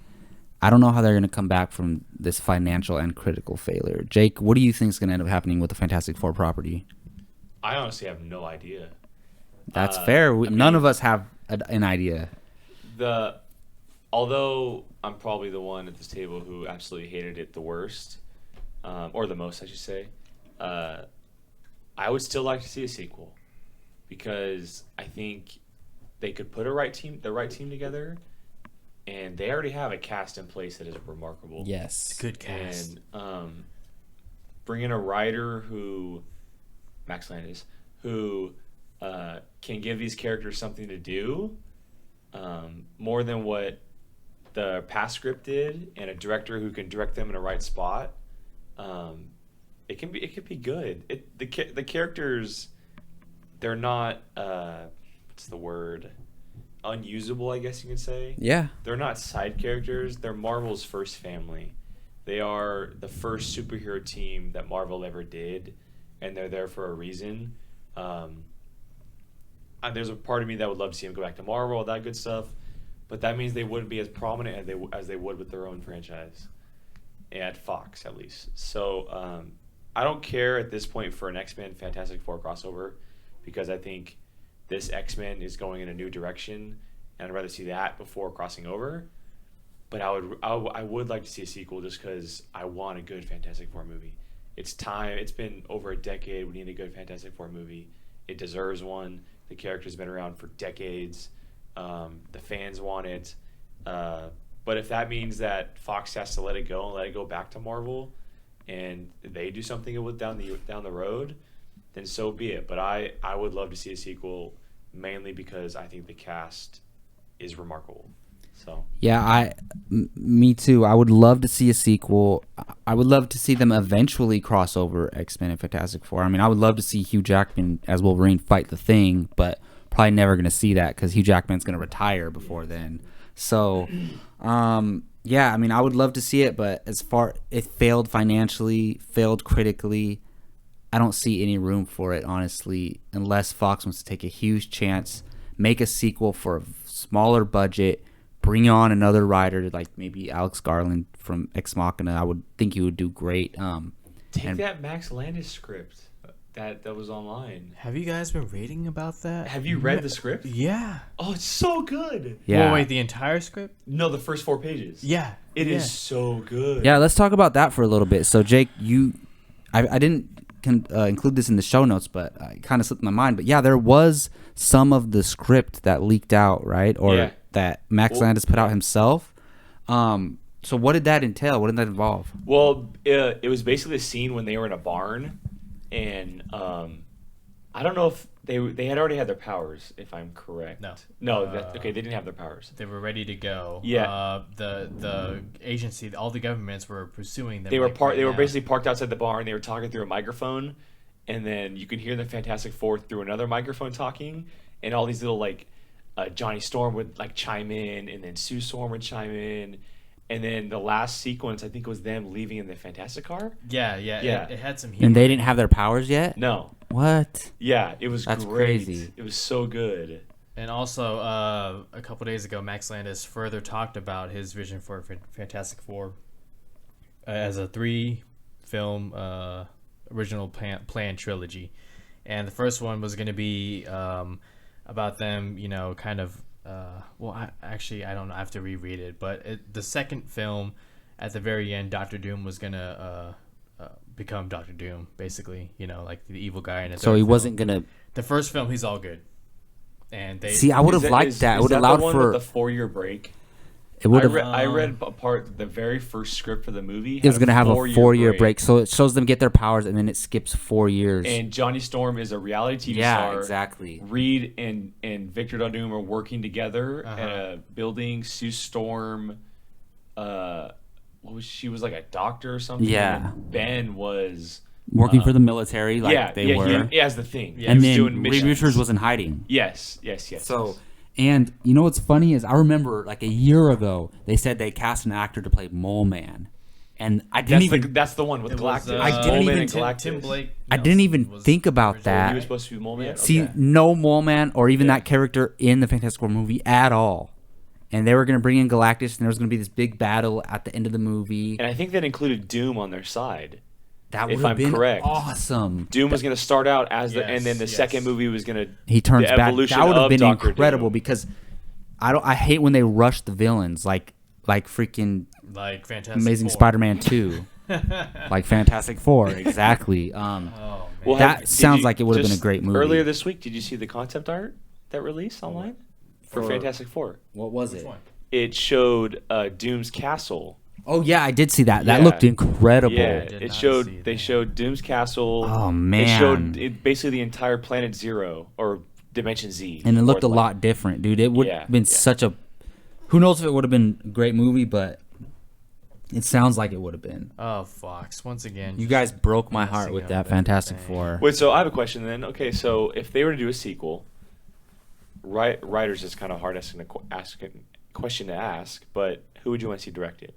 I don't know how they're going to come back from this financial and critical failure. Jake, what do you think is going to end up happening with the Fantastic Four property? I honestly have no idea. That's fair. None of us have an idea. Although I'm probably the one at this table who absolutely hated it the worst, or the most, I should say, I would still like to see a sequel because I think they could put the right team together, and they already have a cast in place that is remarkable. Yes, it's a good cast. And bring in a writer who, Max Landis, who can give these characters something to do, more than what the past script did, and a director who can direct them in the right spot. It could be good. The characters, they're not what's the word? Unusable, I guess you could say. Yeah. They're not side characters. They're Marvel's first family. They are the first superhero team that Marvel ever did, and they're there for a reason. And there's a part of me that would love to see them go back to Marvel, all that good stuff, but that means they wouldn't be as prominent as they would with their own franchise, at Fox at least. So I don't care at this point for an X-Men Fantastic Four crossover, because I think this X-Men is going in a new direction, and I'd rather see that before crossing over. But I would like to see a sequel just because I want a good Fantastic Four movie. It's time. It's been over a decade. We need a good Fantastic Four movie. It deserves one. The character's been around for decades. The fans want it. But if that means that Fox has to let it go and let it go back to Marvel, and they do something with down the road, then so be it. But I would love to see a sequel, mainly because I think the cast is remarkable. So yeah, me too. I would love to see a sequel. I would love to see them eventually cross over X-Men and Fantastic Four. I mean, I would love to see Hugh Jackman as Wolverine fight the Thing, but probably never going to see that because Hugh Jackman's going to retire before then. So, yeah, I mean, I would love to see it, but it failed financially, failed critically. I don't see any room for it, honestly, unless Fox wants to take a huge chance, make a sequel for a smaller budget, bring on another writer like maybe Alex Garland from Ex Machina. I would think he would do great. Take that Max Landis script that was online. Have you guys been reading about that? Have you read the script? Yeah. Oh, it's so good. Yeah. Well, wait, the entire script? No, the first 4 pages. Yeah. It is so good. Yeah, let's talk about that for a little bit. So, Jake, I didn't include this in the show notes, but I kind of slipped my mind. But yeah, there was some of the script that leaked out, right? Or that Max Landis put out himself. So what did that entail? What did that involve? Well, it was basically a scene when they were in a barn, and I don't know if they had already had their powers, if I'm correct. No. They didn't have their powers. They were ready to go. Yeah. The agency, all the governments were pursuing them. They were basically parked outside the barn. They were talking through a microphone, and then you could hear the Fantastic Four through another microphone talking, and all these little Johnny Storm would chime in, and then Sue Storm would chime in, and then the last sequence I think was them leaving in the Fantastic car. Yeah. It had some humor. And they didn't have their powers yet? No. What? Yeah, it was That's great. crazy. It was so good. And also, a couple days ago, Max Landis further talked about his vision for Fantastic Four as a 3-film original plan trilogy. And the first one was going to be about them, kind of... I don't know. I have to reread it. But the second film, at the very end, Doctor Doom was going to... become Doctor Doom, basically, like the evil guy. In So he wasn't gonna. The first film, he's all good, and they See, I would have liked that. It would have allowed the one for with the 4-year break. It would have. I read a part. The very first script for the movie. It was gonna have a 4-year break, so it shows them get their powers, and then it skips 4 years. And Johnny Storm is a reality TV yeah, star. exactly. Reed and Victor Doom are working together at a building. Sue Storm what was she was like a doctor or something. Yeah. And Ben was Working for the military, like yeah, they were. He has the thing. Yeah. He And was then doing Reed missions. Richards was in hiding. Yes. So, and you know what's funny is I remember like a year ago they said they cast an actor to play Mole Man, and I didn't that's the one with It was, Galactus. I didn't Mole Man even- and Galactus. Tim Blake. I didn't even was think about originally- that. He was supposed to be Mole Man. see Okay. no Mole Man or even Yeah. that character in the Fantastic Four movie at all. And they were going to bring in Galactus, and there was going to be this big battle at the end of the movie. And I think that included Doom on their side. That if would have I'm been correct. awesome. Doom was going to start out as Yes, and then the yes. second movie was going to He turns the back. evolution That would have of been Dr. incredible Doom. because I hate when they rush the villains like freaking Like Fantastic Amazing Four. Spider-Man 2. Like Fantastic Four, exactly. Oh, man. Well, That did sounds you- like it would have been a just great movie. Earlier this week, did you see the concept art that released online for For- Fantastic Four? What was Which it? one? It showed Doom's castle. Oh yeah, I did see that. That Yeah. looked incredible. Yeah, did it not see showed. They that. showed Doom's castle. Oh, They man. showed basically the entire Planet Zero or Dimension Z. And it looked a Fourth lot different, dude. It would Yeah, have been yeah. such a. Who knows if it would have been a great movie, but it sounds like it would have been. Oh, Fox. Once again. You just guys broke my heart messing with up that Fantastic everything. Four. Wait, so I have a question then. Okay, so if they were to do a sequel, writers is kind of hard asking question to ask, but who would you want to see direct it?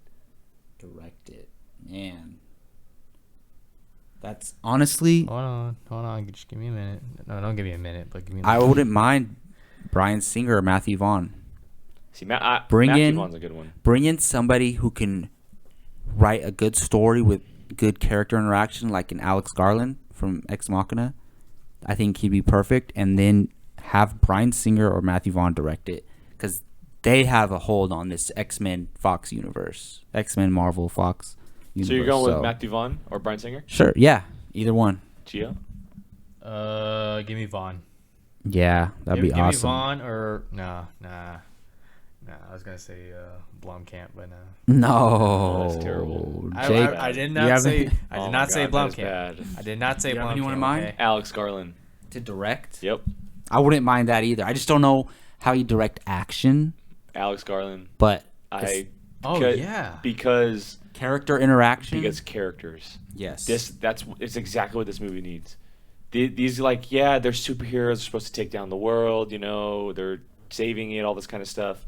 Direct it, man. That's honestly, Hold on. Just give me a minute. No, don't give me a minute, but give me a I minute. wouldn't mind Bryan Singer or Matthew Vaughn. See, Bring Matthew in- Vaughn's a good one. Bring in somebody who can write a good story with good character interaction, like an Alex Garland from Ex Machina. I think he'd be perfect, and then have Bryan Singer or Matthew Vaughn direct it because they have a hold on this X-Men Fox universe, X-Men Marvel Fox universe. So you're going with Matthew Vaughn or Bryan Singer? Sure, yeah, either one. Gio? Give me Vaughn. Yeah, that'd be Give me awesome. Vaughn or nah. I was gonna say Blomkamp, but nah. No, Oh, that's terrible. Jake, I did you not have say. any- I Oh did my not say God, that is Blomkamp. bad. I did not say You have Blomkamp. anyone in mind? Okay? Alex Garland. to direct. Yep. I wouldn't mind that either. I just don't know how you direct action, Alex Garland. but Oh because- yeah. Because character interaction. characters. Yes. It's exactly what this movie needs. These like they're superheroes, they're supposed to take down the world, they're saving it, all this kind of stuff.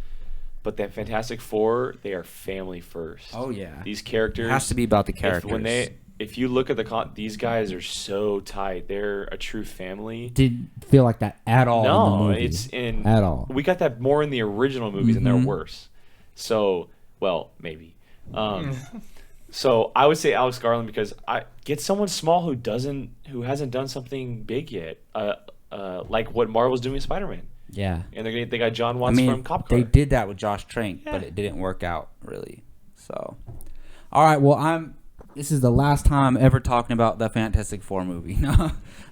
But that Fantastic Four, they are family first. Oh yeah. These characters It has to be about the characters. If you look at these guys are so tight. They're a true family. Didn't feel like that at all. in the No, movie. it's in at all. We got that more in the original movies, and they're Mhm. worse. So, well, maybe. So I would say Alex Garland because I get someone small who hasn't done something big yet, like what Marvel's doing with Spider-Man, Yeah. and they got John I Watts mean, from Cop Car. they did that with Josh Trank, but Yeah. it didn't work out really. So, all right. Well, This is the last time I'm ever talking about the Fantastic Four movie.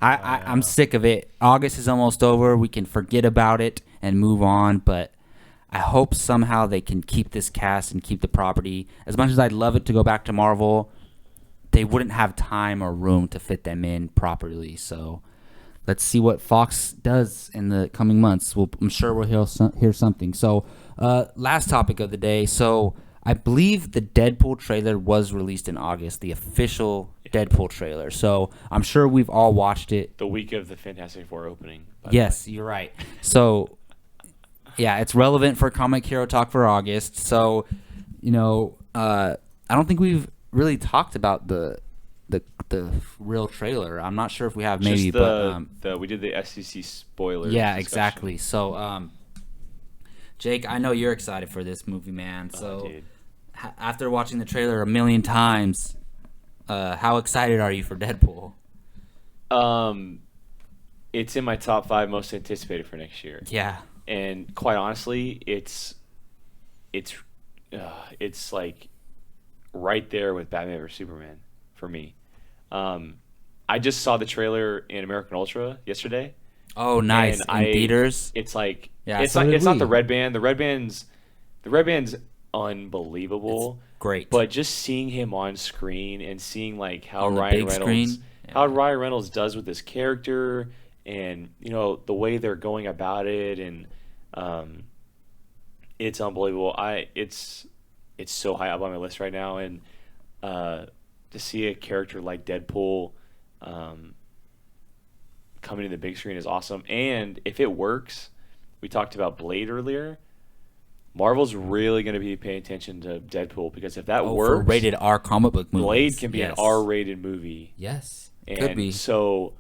I'm sick of it. August is almost over. We can forget about it and move on. But I hope somehow they can keep this cast and keep the property. As much as I'd love it to go back to Marvel, they wouldn't have time or room to fit them in properly. So let's see what Fox does in the coming months. I'm sure we'll hear something. So last topic of the day. So I believe the Deadpool trailer was released in August, the official Deadpool trailer. So I'm sure we've all watched it. The week of the Fantastic Four opening. Yes, you're right. So, yeah, it's relevant for Comic Hero Talk for August. So, I don't think we've really talked about the real trailer. I'm not sure if we have, maybe, but we did the SEC spoilers. yeah, discussion. exactly. So, Jake, I know you're excited for this movie, man. So, Dude. After watching the trailer a million times, how excited are you for Deadpool? It's in my top 5 most anticipated for next year. Yeah. And quite honestly, it's like right there with Batman vs Superman for me. I just saw the trailer in American Ultra yesterday. Oh, nice. And In theaters? It's like Yeah, it's so like did it's not we. the Red Band. The Red Band's unbelievable. Great. But just seeing him on screen and seeing like how On the Ryan big Reynolds screen? how Ryan Reynolds does with this character and the way they're going about it and it's unbelievable. it's so high up on my list right now, and to see a character like Deadpool coming to the big screen is awesome. And if it works, we talked about Blade earlier. Marvel's really going to be paying attention to Deadpool, because if that works, for rated R comic book movies, Blade can be an R-rated movie. Yes, and could be. So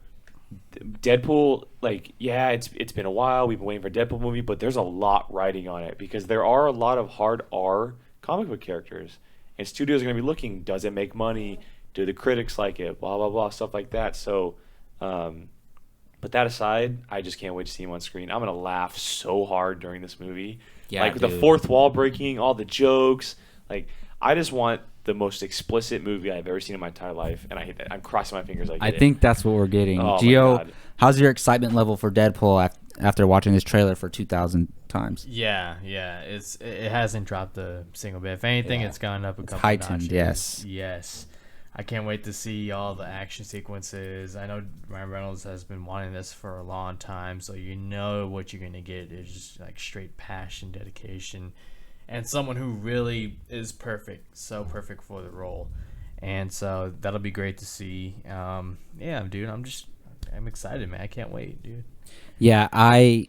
Deadpool, like, yeah, it's been a while. We've been waiting for a Deadpool movie, but there's a lot riding on it, because there are a lot of hard R comic book characters, and studios are going to be looking, does it make money? Do the critics like it? Blah, blah, blah, stuff like that. So, but that aside, I just can't wait to see him on screen. I'm going to laugh so hard during this movie. Yeah, like, dude. the fourth wall breaking, all the jokes. Like, I just want the most explicit movie I've ever seen in my entire life, and I hate that. I'm crossing my fingers. I think that's what we're getting. Oh, Gio, how's your excitement level for Deadpool after watching this trailer for 2,000 times? Yeah. It hasn't dropped a single bit. If anything, it's gone up a couple heightened, notches. Yes. I can't wait to see all the action sequences. I know Ryan Reynolds has been wanting this for a long time, so you know what you're gonna get is just like straight passion, dedication, and someone who really is perfect, so perfect for the role. And so that'll be great to see. Yeah, dude, I'm excited, man. I can't wait, dude. Yeah, I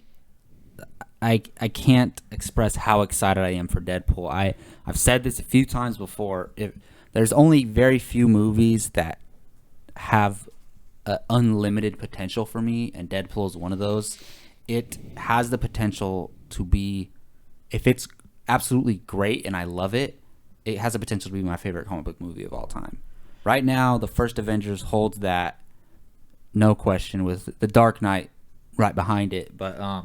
can't express how excited I am for Deadpool. I've said this a few times before. There's only very few movies that have unlimited potential for me, and Deadpool is one of those. It has the potential to be, if it's absolutely great and I love it, it has the potential to be my favorite comic book movie of all time. Right now, the first Avengers holds that, no question, with The Dark Knight right behind it. But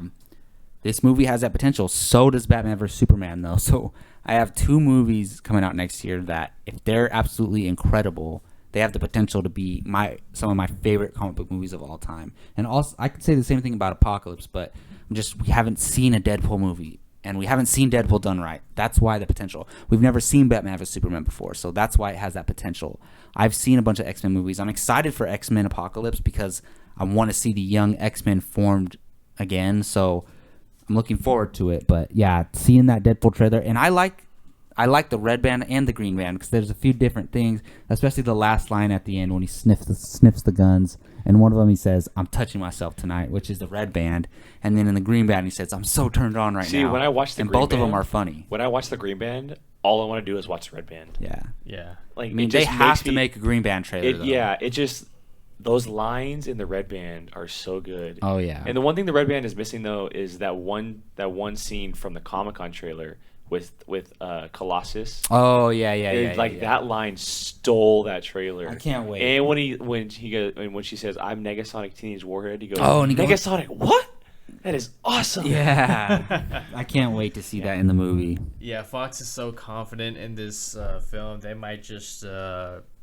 this movie has that potential. So does Batman vs. Superman, though. So I have two movies coming out next year that, if they're absolutely incredible, they have the potential to be some of my favorite comic book movies of all time. And also, I could say the same thing about Apocalypse, but we haven't seen a Deadpool movie, and we haven't seen Deadpool done right. That's why the potential. We've never seen Batman vs. Superman before, so that's why it has that potential. I've seen a bunch of X-Men movies. I'm excited for X-Men Apocalypse because I want to see the young X-Men formed again, so I'm looking forward to it. But yeah, seeing that Deadpool trailer, and I like the red band and the green band, because there's a few different things, especially the last line at the end when he sniffs the guns, and one of them he says, "I'm touching myself tonight," which is the red band, and then in the green band he says, "I'm so turned on right now." See, when I watch the and green both band, of them are funny. When I watch the green band, all I want to do is watch the red band. Yeah. Like, I mean, they have to make a green band trailer. Though. Yeah, it just, those lines in the red band are so good. Oh yeah. And the one thing the red band is missing, though, is that one scene from the Comic-Con trailer with Colossus. Oh yeah. That line stole that trailer. I can't wait. And when she says, "I'm Negasonic Teenage Warhead," he goes, "Oh, and he Negasonic, what? That is awesome." Yeah. I can't wait to see that in the movie. Yeah, Fox is so confident in this film, they might just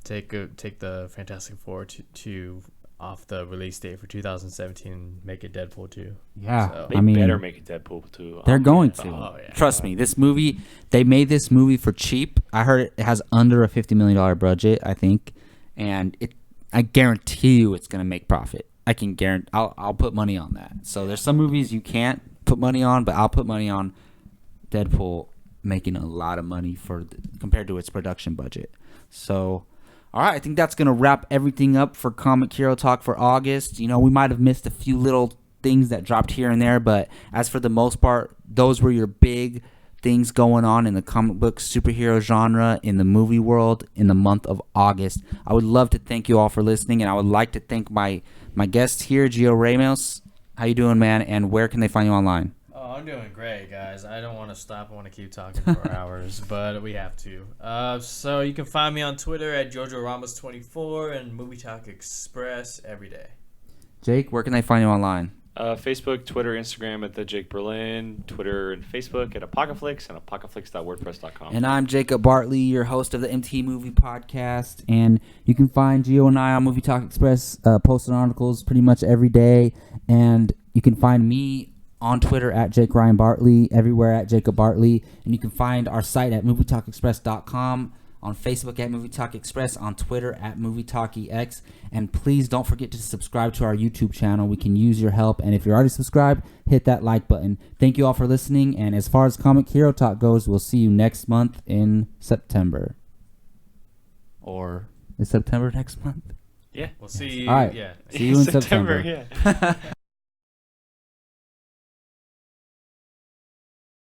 take the Fantastic Four to off the release date for 2017 and make it Deadpool 2. Yeah. So, They better make it Deadpool 2. They're going to. Oh, yeah. Trust me, this movie, they made this movie for cheap. I heard it has under a $50 million budget, I think, and I guarantee you it's going to make profit. I can guarantee. I'll put money on that. So there's some movies you can't put money on, but I'll put money on Deadpool making a lot of money compared to its production budget. So, all right, I think that's going to wrap everything up for Comic Hero Talk for August. We might have missed a few little things that dropped here and there, but as for the most part, those were your big things going on in the comic book superhero genre in the movie world in the month of August. I would love to thank you all for listening, and I would like to thank my guest here, Gio Ramos. How you doing, man? And where can they find you online? Oh, I'm doing great, guys. I don't want to stop. I want to keep talking for hours, but we have to. So you can find me on Twitter at JojoRamos24 and Movie Talk Express every day. Jake, where can they find you online? Facebook, Twitter, Instagram at the Jake Berlin, Twitter and Facebook at Apocaflix, and apocaflix.wordpress.com. And I'm Jacob Bartley, your host of the MT Movie Podcast, and you can find Gio and I on Movie Talk Express, posting articles pretty much every day, and you can find me on Twitter at Jake Ryan Bartley, everywhere at Jacob Bartley, and you can find our site at movietalkexpress.com. on Facebook at Movie Talk Express, on Twitter at Movie Talk EX, and please don't forget to subscribe to our YouTube channel. We can use your help, and if you're already subscribed, hit that like button. Thank you all for listening, and as far as Comic Hero Talk goes, we'll see you next month in September. Or is September next month? Yeah. We'll see. All right. Yeah. See you in September. September. Yeah.